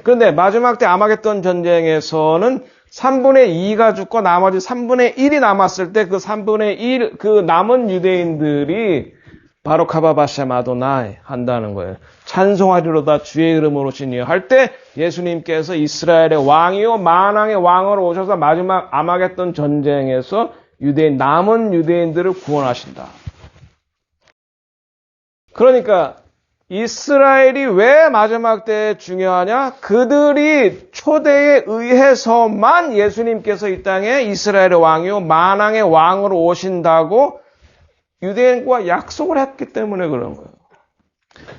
[SPEAKER 1] 그런데 마지막 때 아마겟돈 전쟁에서는 3분의 2가 죽고 나머지 3분의 1이 남았을 때 그 3분의 1, 그 남은 유대인들이 바로 카바바샤 마도나이 한다는 거예요. 찬송하리로다 주의 이름으로 오시니요. 할 때 예수님께서 이스라엘의 왕이요 만왕의 왕으로 오셔서 마지막 아마겟돈 전쟁에서 남은 유대인들을 구원하신다. 그러니까 이스라엘이 왜 마지막 때에 중요하냐? 그들이 초대에 의해서만 예수님께서 이 땅에 이스라엘의 왕이요 만왕의 왕으로 오신다고 유대인과 약속을 했기 때문에 그런 거예요.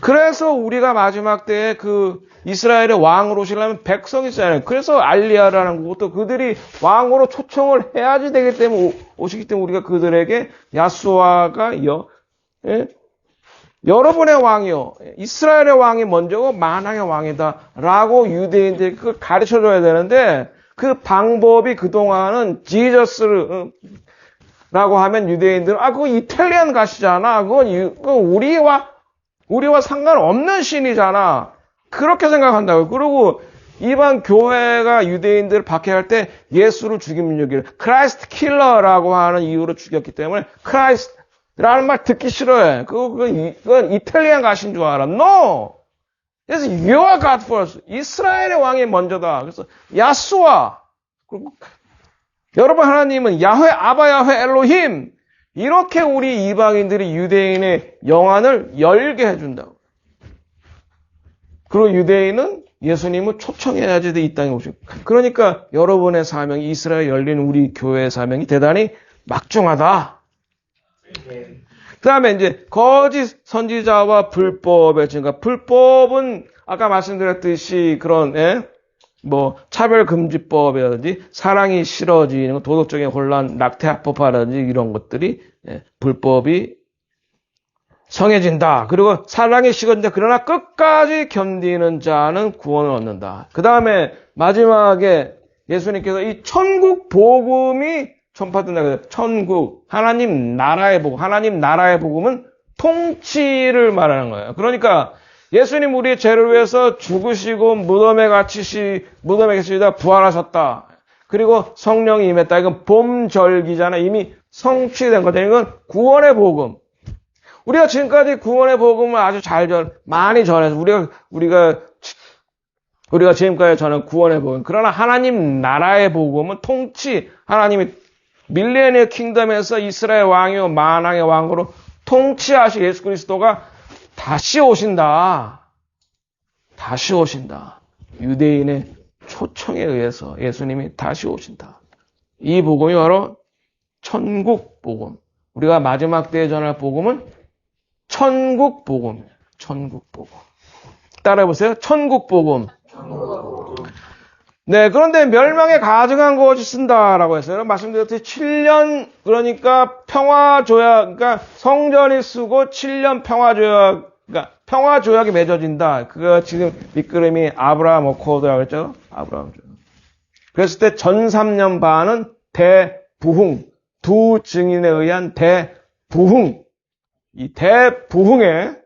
[SPEAKER 1] 그래서 우리가 마지막 때에 그 이스라엘의 왕으로 오시려면 백성이 있어야 해요. 그래서 알리야라는 것도 그들이 왕으로 초청을 해야지 되기 때문에 오시기 때문에 우리가 그들에게 야수아가 여러분의 왕이요. 이스라엘의 왕이 먼저고 만왕의 왕이다라고 유대인들이 그걸 가르쳐줘야 되는데 그 방법이 그동안은 지저스를 라고 하면 유대인들은 그거 이탈리안 가시잖아. 그건 우리와 상관없는 신이잖아. 그렇게 생각한다고요. 그리고 이방 교회가 유대인들을 박해할 때 예수를 죽이면 여기를 크라이스트 킬러라고 하는 이유로 죽였기 때문에 크라이스트라는 말 듣기 싫어해. 그건 이탈리안 가신 줄 알아. No! 그래서 You are God first. 이스라엘의 왕이 먼저다. 그래서 야수아. 그리고 여러분 하나님은 야훼 아바 야훼 엘로힘 이렇게 우리 이방인들이 유대인의 영안을 열게 해준다고. 그리고 유대인은 예수님을 초청해야지 이 땅에 오시고. 그러니까 여러분의 사명이 이스라엘 열린 우리 교회의 사명이 대단히 막중하다. 그 다음에 이제 거짓 선지자와 불법의 증가. 불법은 아까 말씀드렸듯이 그런 차별금지법이라든지 사랑이 싫어지는 것, 도덕적인 혼란, 낙태합법화라든지 이런 것들이 불법이 성해진다. 그리고 사랑이 식어진다. 그러나 끝까지 견디는 자는 구원을 얻는다. 그 다음에 마지막에 예수님께서 이 천국 복음이 전파된다. 천국, 하나님 나라의 복음. 하나님 나라의 복음은 통치를 말하는 거예요. 그러니까 예수님 우리의 죄를 위해서 죽으시고 무덤에 갇히시다 부활하셨다. 그리고 성령이 임했다. 이건 봄절기잖아. 이미 성취된 거다. 이건 구원의 복음. 우리가 지금까지 구원의 복음을 아주 많이 전해서 우리가 지금까지 전한 구원의 복음. 그러나 하나님 나라의 복음은 통치. 하나님이 밀레니엄 킹덤에서 이스라엘 왕이요 만왕의 왕으로 통치하신 예수 그리스도가 다시 오신다. 다시 오신다. 유대인의 초청에 의해서 예수님이 다시 오신다. 이 복음이 바로 천국 복음. 우리가 마지막 때에 전할 복음은 천국 복음이에요. 천국 복음. 따라해보세요. 천국 복음. 네, 그런데 멸망에 가증한 것이 쓴다라고 했어요. 말씀드렸듯이 7년, 그러니까 평화조약, 그러니까 성전이 쓰고 7년 평화조약이 맺어진다. 그거 지금 밑그림이 아브라함 어코드라고 했죠? 아브라함. 그랬을 때 전 3년 반은 대부흥, 두 증인에 의한 대부흥. 이 대부흥에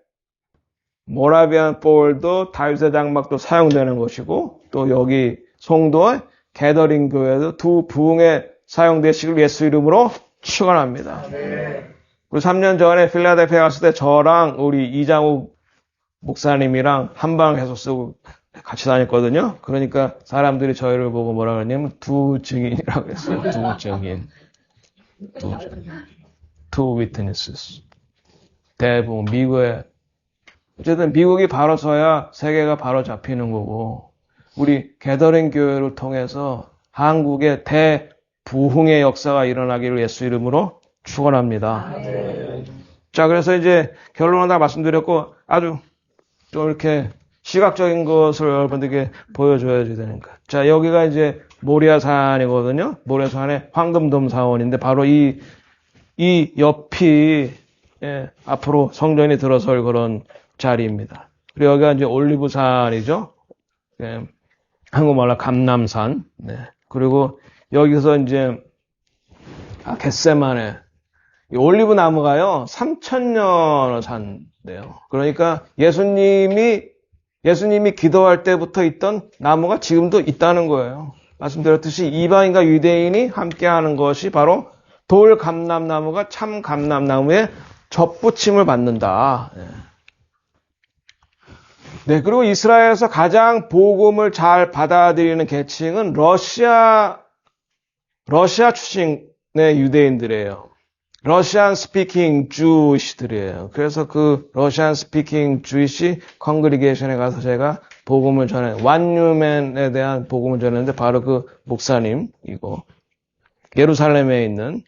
[SPEAKER 1] 모라비안 볼도 다윗의 장막도 사용되는 것이고 또 여기 송도의 게더링 교회도 두 부흥에 사용되시길 예수 이름으로 축원합니다. 그리고 3년 전에 필라델피아 갔을 때 저랑 우리 이장욱 목사님이랑 한방 해서 쓰고 같이 다녔거든요. 그러니까 사람들이 저희를 보고 뭐라 그러냐면 두 증인이라고 했어요. 두 증인. Two witnesses. 대부분 미국에 어쨌든 미국이 바로 서야 세계가 바로 잡히는 거고 우리 게더링 교회를 통해서 한국의 대부흥의 역사가 일어나기를 예수 이름으로 축원합니다. 자, 그래서 이제 결론은 다 말씀드렸고 아주 좀 이렇게 시각적인 것을 여러분들에게 보여줘야 되니까. 자, 여기가 이제 모리아산이거든요. 모리아산의 황금돔 사원인데 바로 이 옆이 앞으로 성전이 들어설 그런 자리입니다. 그리고 여기가 이제 올리브산이죠. 한국말로 감람산. 네. 그리고 여기서 이제 겟세마네. 이 올리브 나무가요 3,000년을 산대요. 그러니까 예수님이 기도할 때부터 있던 나무가 지금도 있다는 거예요. 말씀드렸듯이 이방인과 유대인이 함께하는 것이 바로 돌 감람나무가 참 감람나무에 접붙임을 받는다. 네, 그리고 이스라엘에서 가장 복음을 잘 받아들이는 계층은 러시아 출신의 유대인들이에요. 러시안 스피킹 주이시들이에요. 그래서 그 러시안 스피킹 주이시 컨그리게이션에 가서 제가 복음을 완유맨에 대한 복음을 전했는데 바로 그 목사님이고 예루살렘에 있는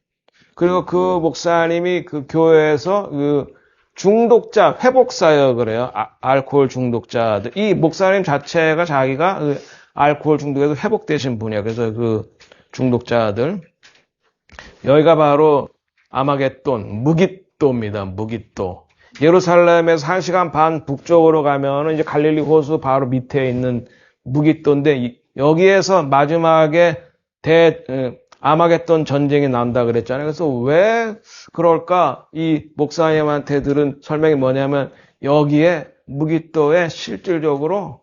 [SPEAKER 1] 그리고 그 목사님이 그 교회에서 그 중독자 회복 사역을 해요. 알코올 중독자들. 이 목사님 자체가 자기가 그 알코올 중독에서 회복되신 분이야. 그래서 그 중독자들 여기가 바로 아마겟돈 무깃도입니다. 무깃도. 예루살렘에서 1시간 반 북쪽으로 가면은 이제 갈릴리 호수 바로 밑에 있는 무깃도인데 여기에서 마지막에 아마겟돈 전쟁이 난다 그랬잖아요. 그래서 왜 그럴까? 이 목사님한테 들은 설명이 뭐냐면 여기에 무깃도에 실질적으로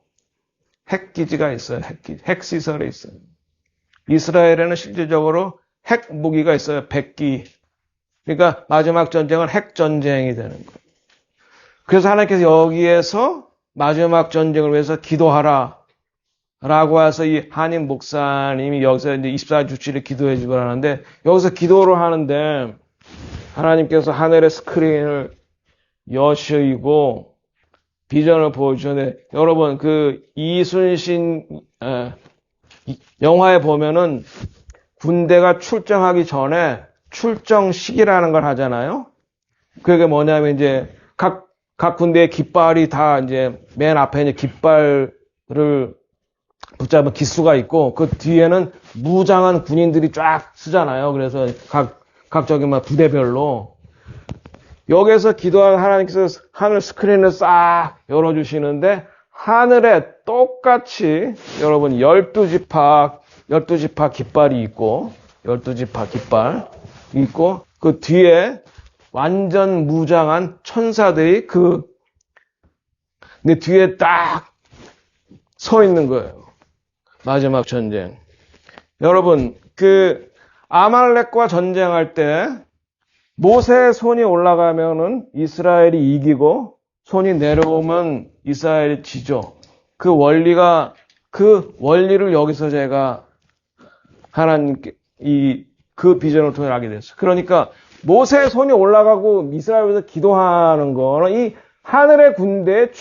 [SPEAKER 1] 핵기지가 있어요. 핵시설이 있어요. 이스라엘에는 실질적으로 핵 무기가 있어요. 100기. 그러니까 마지막 전쟁은 핵전쟁이 되는 거예요. 그래서 하나님께서 여기에서 마지막 전쟁을 위해서 기도하라 라고 해서 이 한인 목사님이 여기서 이제 24주치를 기도해 주고 하는데 여기서 기도를 하는데 하나님께서 하늘의 스크린을 여시고 비전을 보여주는데 여러분 그 이순신 영화에 보면은 군대가 출정하기 전에 출정식이라는 걸 하잖아요. 그게 뭐냐면 이제 각 군대의 깃발이 다 이제 맨 앞에 이제 깃발을 붙잡은 기수가 있고 그 뒤에는 무장한 군인들이 쫙 쓰잖아요. 그래서 각 저기 막 부대별로 여기서 기도한 하나님께서 하늘 스크린을 싹 열어주시는데 하늘에 똑같이 여러분 12지파 깃발이 있고 12지파 깃발 있고 그 뒤에 완전 무장한 천사들이 내 뒤에 딱 서 있는 거예요. 마지막 전쟁. 여러분, 아말렉과 전쟁할 때 모세의 손이 올라가면은 이스라엘이 이기고 손이 내려오면 이스라엘이 지죠. 그 원리를 여기서 제가 하나님께 그 비전을 통해 알게 됐어요. 그러니까 모세의 손이 올라가고 이스라엘에서 기도하는 거는 이 하늘의 군대의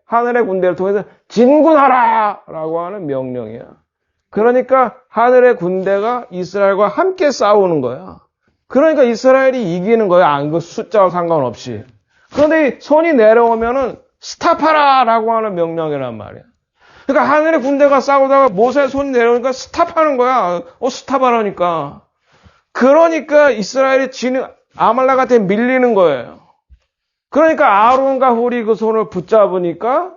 [SPEAKER 1] 하늘의 군대를 통해서 진군하라! 라고 하는 명령이야. 그러니까 하늘의 군대가 이스라엘과 함께 싸우는 거야. 그러니까 이스라엘이 이기는 거야. 그 숫자와 상관없이. 그런데 손이 내려오면은 스탑하라! 라고 하는 명령이란 말이야. 그러니까 하늘의 군대가 싸우다가 모세의 손이 내려오니까 스탑하는 거야. 스탑하라니까. 그러니까 이스라엘이 아말렉한테 밀리는 거예요. 그러니까 아론과 훌이 그 손을 붙잡으니까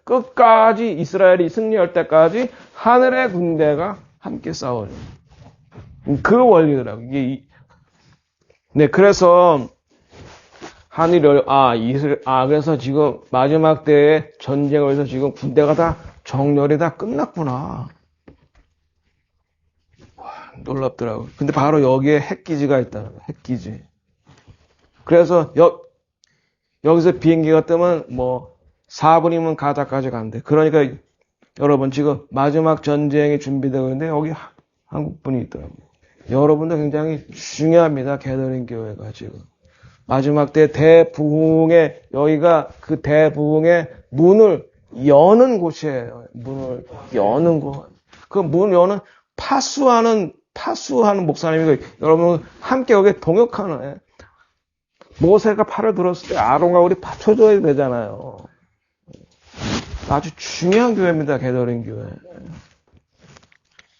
[SPEAKER 1] 끝까지 이스라엘이 승리할 때까지 하늘의 군대가 함께 싸워요. 그 원리더라고. 네, 그래서 그래서 지금 마지막 때의 전쟁을 위해서 지금 군대가 다 정렬이 다 끝났구나. 와, 놀랍더라고요. 근데 바로 여기에 핵기지가 있다는 거예요. 핵기지. 그래서 여기서 비행기가 뜨면 4분이면 가다까지 간대. 그러니까 여러분 지금 마지막 전쟁이 준비되고 있는데 여기 한국분이 있더라고요. 여러분도 굉장히 중요합니다. 게더링 교회가 지금. 마지막 때 대부흥의 여기가 그 대부흥의 문을 여는 곳이에요. 문을 여는 곳. 그 문 여는 파수하는 목사님이고 여러분 함께 여기에 동역하는 모세가 팔을 들었을 때 아론과 우리 받쳐줘야 되잖아요. 아주 중요한 교회입니다. 게더링 교회.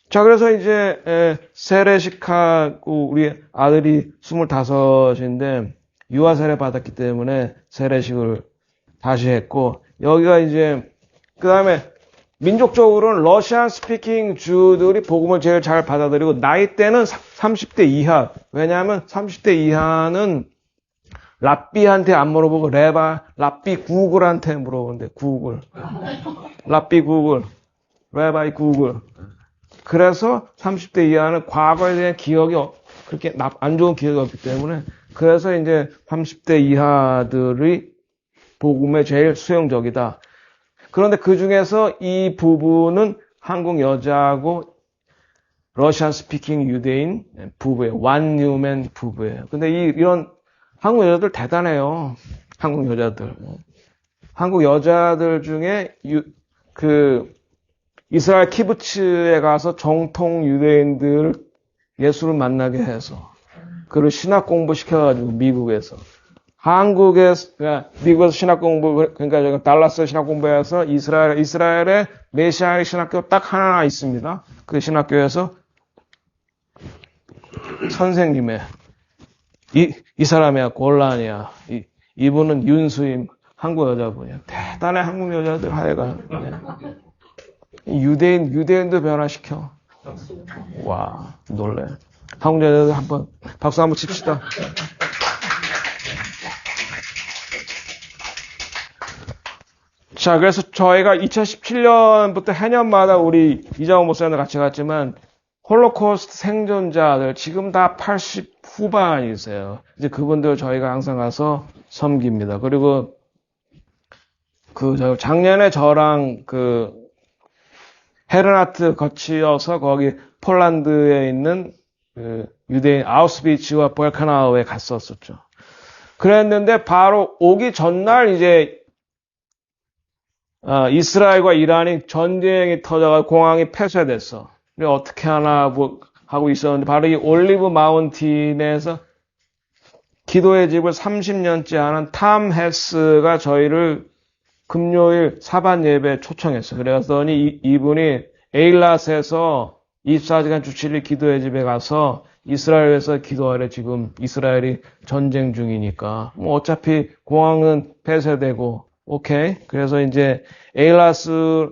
[SPEAKER 1] 자, 그래서 이제 세례식하고 우리 아들이 25인데 유아 세례 받았기 때문에 세례식을 다시 했고 여기가 이제 그다음에 민족적으로는 러시안 스피킹 주들이 복음을 제일 잘 받아들이고 나이대는 30대 이하. 왜냐하면 30대 이하는 랍비한테 안 물어보고 랍비 구글한테 물어보는데 구글. 랍비 구글. 레바이 구글. 그래서 30대 이하는 과거에 대한 기억이 그렇게 안 좋은 기억이 없기 때문에 그래서 이제 30대 이하들이 복음에 제일 수용적이다. 그런데 그 중에서 이 부부는 한국 여자하고 러시안 스피킹 유대인 부부예요. 완유맨 부부예요. 근데 이런 한국 여자들 대단해요. 한국 여자들. 한국 여자들 중에 이스라엘 키부츠에 가서 정통 유대인들 예수를 만나게 해서 그를 신학 공부 시켜가지고 미국에서 미국에서 신학 공부 그러니까 달라스 신학 공부해서 이스라엘의 메시아의 신학교 딱 하나 있습니다. 그 신학교에서 선생님의 이 사람이야 골란이야 이분은 윤수임 한국 여자분이야. 대단해 한국 여자들 하여간 유대인도 변화시켜. 와 놀래. 한국 여자들 한번 박수 한번 칩시다. 자, 그래서 저희가 2017년부터 해년마다 우리 이장호 목사님과 같이 갔지만 홀로코스트 생존자들 지금 다 80 후반이세요. 이제 그분들 저희가 항상 가서 섬깁니다. 그리고 작년에 저랑 헤르나트 거치어서 거기 폴란드에 있는 유대인 아우스비츠와 볼카나우에 갔었었죠. 그랬는데 바로 오기 전날 이제 이스라엘과 이란이 전쟁이 터져서 공항이 폐쇄됐어. 어떻게 하나 하고 있었는데 바로 이 올리브 마운틴에서 기도의 집을 30년째 하는 탐 헤스가 저희를 금요일 사반 예배 초청했어요. 그랬더니 이분이 에일랏에서 24시간 주 7일 기도의 집에 가서 이스라엘에서 기도하래. 지금 이스라엘이 전쟁 중이니까 뭐 어차피 공항은 폐쇄되고 오케이. 그래서 이제 에일랏은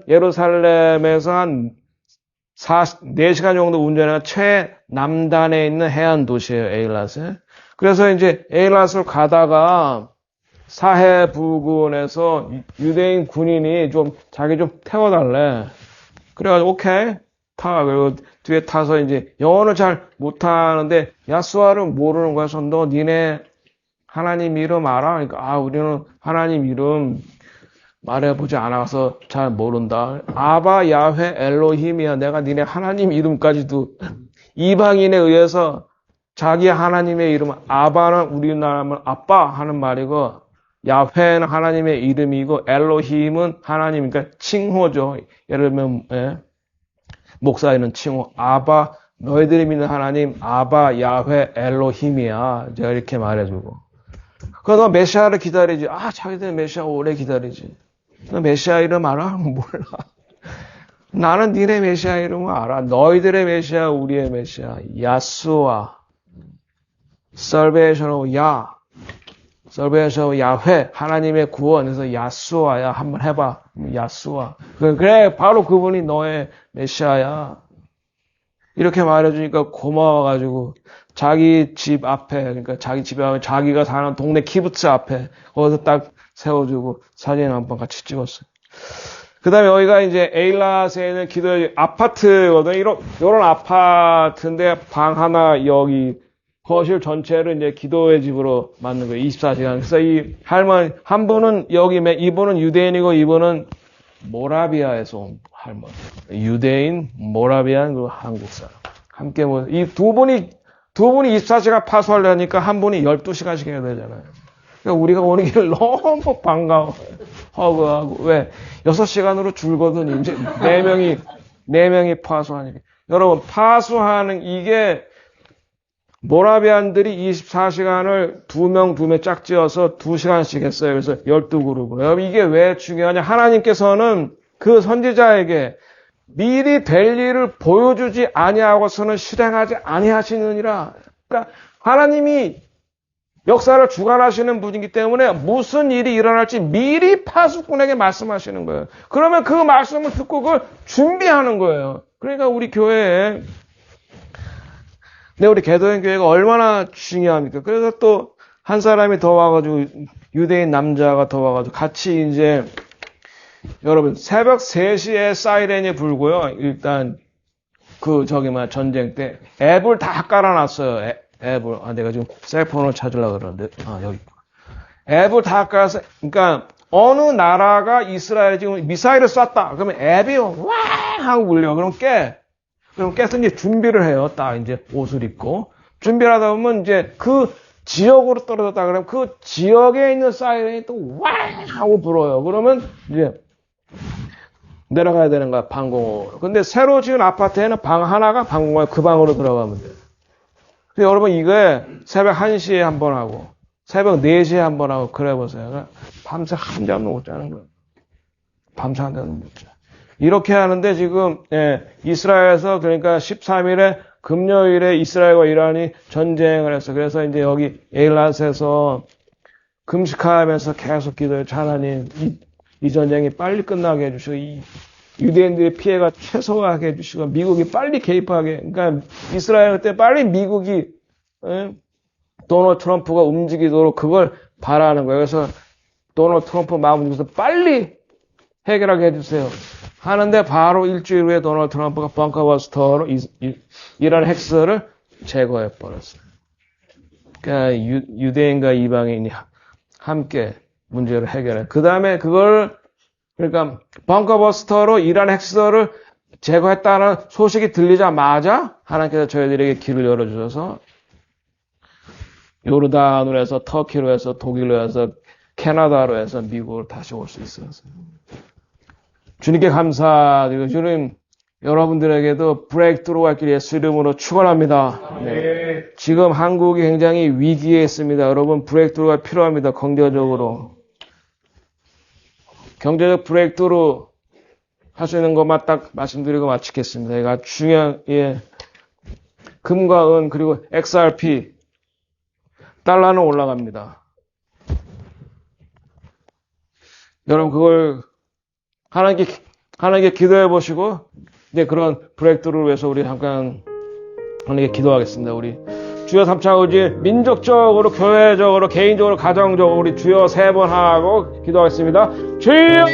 [SPEAKER 1] 예루살렘에서 한 4시간 정도 운전한 최남단에 있는 해안 도시예요. 에일랏에. 그래서 이제 에일랏을 가다가 사해 부근에서 유대인 군인이 자기 좀 태워달래. 그래가지고 오케이 타. 그리고 뒤에 타서 이제 영어를 잘 못하는데 야수아를 모르는 거야. 그래서 너 니네 하나님 이름 알아? 그러니까 우리는 하나님 이름 말해보지 않아서 잘 모른다. 아바 야훼 엘로힘이야. 내가 니네 하나님 이름까지도 이방인에 의해서 자기 하나님의 이름 아바는 우리나라면 아빠 하는 말이고 야훼는 하나님의 이름이고 엘로힘은 하나님 그러니까 칭호죠. 예를 들면 목사에는 칭호 아바 너희들이 믿는 하나님 아바 야훼 엘로힘이야. 제가 이렇게 말해주고 그럼 너 메시아를 기다리지. 자기들 메시아 오래 기다리지. 너 메시아 이름 알아? 몰라. 나는 니네 메시아 이름을 알아. 너희들의 메시아, 우리의 메시아. 야수아. Salvation of Yah. Salvation of Yahweh. 하나님의 구원에서 야수아야. 한번 해봐. 야수아. 그래, 바로 그분이 너의 메시아야. 이렇게 말해주니까 고마워가지고 자기 집 앞에 그러니까 자기 집에 가면 자기가 사는 동네 키부츠 앞에 거기서 딱 세워주고 사진 한번 같이 찍었어요. 그 다음에 여기가 이제 에일랏에 있는 기도의 아파트거든요. 이런 아파트인데 방 하나 여기 거실 전체를 이제 기도의 집으로 만든 거예요. 24시간. 그래서 이 할머니 한 분은 이분은 유대인이고 이분은 모라비아에서 온 할머니. 유대인, 모라비안 그리고 한국 사람. 함께 이 두 분이 24시간 파수하려니까 한 분이 12시간씩 해야 되잖아요. 그러니까 우리가 오는 길 너무 반가워. 허그하고. 왜? 6시간으로 줄거든. 이제 4명이 파수하니까. 여러분, 파수하는 이게 모라비안들이 24시간을 2명 짝지어서 2시간씩 했어요. 그래서 12그룹으로. 여러분, 이게 왜 중요하냐? 하나님께서는 그 선지자에게 미리 될 일을 보여주지 아니하고서는 실행하지 아니하시느니라. 그러니까 하나님이 역사를 주관하시는 분이기 때문에 무슨 일이 일어날지 미리 파수꾼에게 말씀하시는 거예요. 그러면 그 말씀을 듣고 그걸 준비하는 거예요. 그러니까 우리 교회에 우리 개도현 교회가 얼마나 중요합니까? 그래서 또 한 사람이 더 와가지고 유대인 남자가 더 와가지고 같이 이제 여러분, 새벽 3시에 사이렌이 불고요. 일단, 전쟁 때, 앱을 다 깔아놨어요. 앱을. 내가 지금 셀폰을 찾으려고 그러는데, 여기. 앱을 다 깔아서, 그러니까, 어느 나라가 이스라엘에 지금 미사일을 쐈다. 그러면 앱이 왕! 하고 울려. 그럼 깨서 이제 준비를 해요. 딱 이제 옷을 입고. 준비를 하다 보면 이제 그 지역으로 떨어졌다 그러면 그 지역에 있는 사이렌이 또 왕! 하고 불어요. 그러면 이제 내려가야 되는 거야, 방공호로. 근데 새로 지은 아파트에는 방 하나가 방공호에 그 방으로 들어가면 돼요. 근데 여러분 이게 새벽 1시에 한 번 하고 새벽 4시에 한 번 하고 그래 보세요. 밤새 한잠도 못 자는 거예요. 밤새 한잠도 못 자. 이렇게 하는데 지금 이스라엘에서 그러니까 13일에 금요일에 이스라엘과 이란이 전쟁을 했어. 그래서 이제 여기 에일랏에서 금식하면서 계속 기도해요. 하나님 이 전쟁이 빨리 끝나게 해주시고 이 유대인들의 피해가 최소화하게 해주시고 미국이 빨리 개입하게. 그러니까 이스라엘 때 빨리 미국이 도널드 트럼프가 움직이도록 그걸 바라는 거예요. 그래서 도널드 트럼프 마음 움직여서 빨리 해결하게 해주세요. 하는데 바로 일주일 후에 도널드 트럼프가 벙커버스터로 이란 핵시설을 제거해 버렸어요. 그러니까 유대인과 이방인이 함께 문제를 해결해. 그 다음에 그러니까 벙커버스터로 이란 핵시설을 제거했다는 소식이 들리자마자 하나님께서 저희들에게 길을 열어주셔서 요르단으로 해서 터키로 해서 독일로 해서 캐나다로 해서 미국으로 다시 올 수 있었어요. 주님께 감사드리고 주님 여러분들에게도 브레이크트루가 있길 예수 이름으로 축원합니다. 네. 지금 한국이 굉장히 위기에 있습니다. 여러분 브레이크트루가 필요합니다. 경제적으로. 경제적 브레이크트루 할 수 있는 것만 딱 말씀드리고 마치겠습니다. 이거 중요한 금과 은 그리고 XRP 달러는 올라갑니다. 여러분 그걸 하나님께 기도해 보시고 이제 그런 브레이크트루를 위해서 우리 잠깐 하나님께 기도하겠습니다. 우리 주여 삼창우지 민족적으로 교회적으로 개인적으로 가정적으로 우리 주여 3번 하고 기도하겠습니다. 주여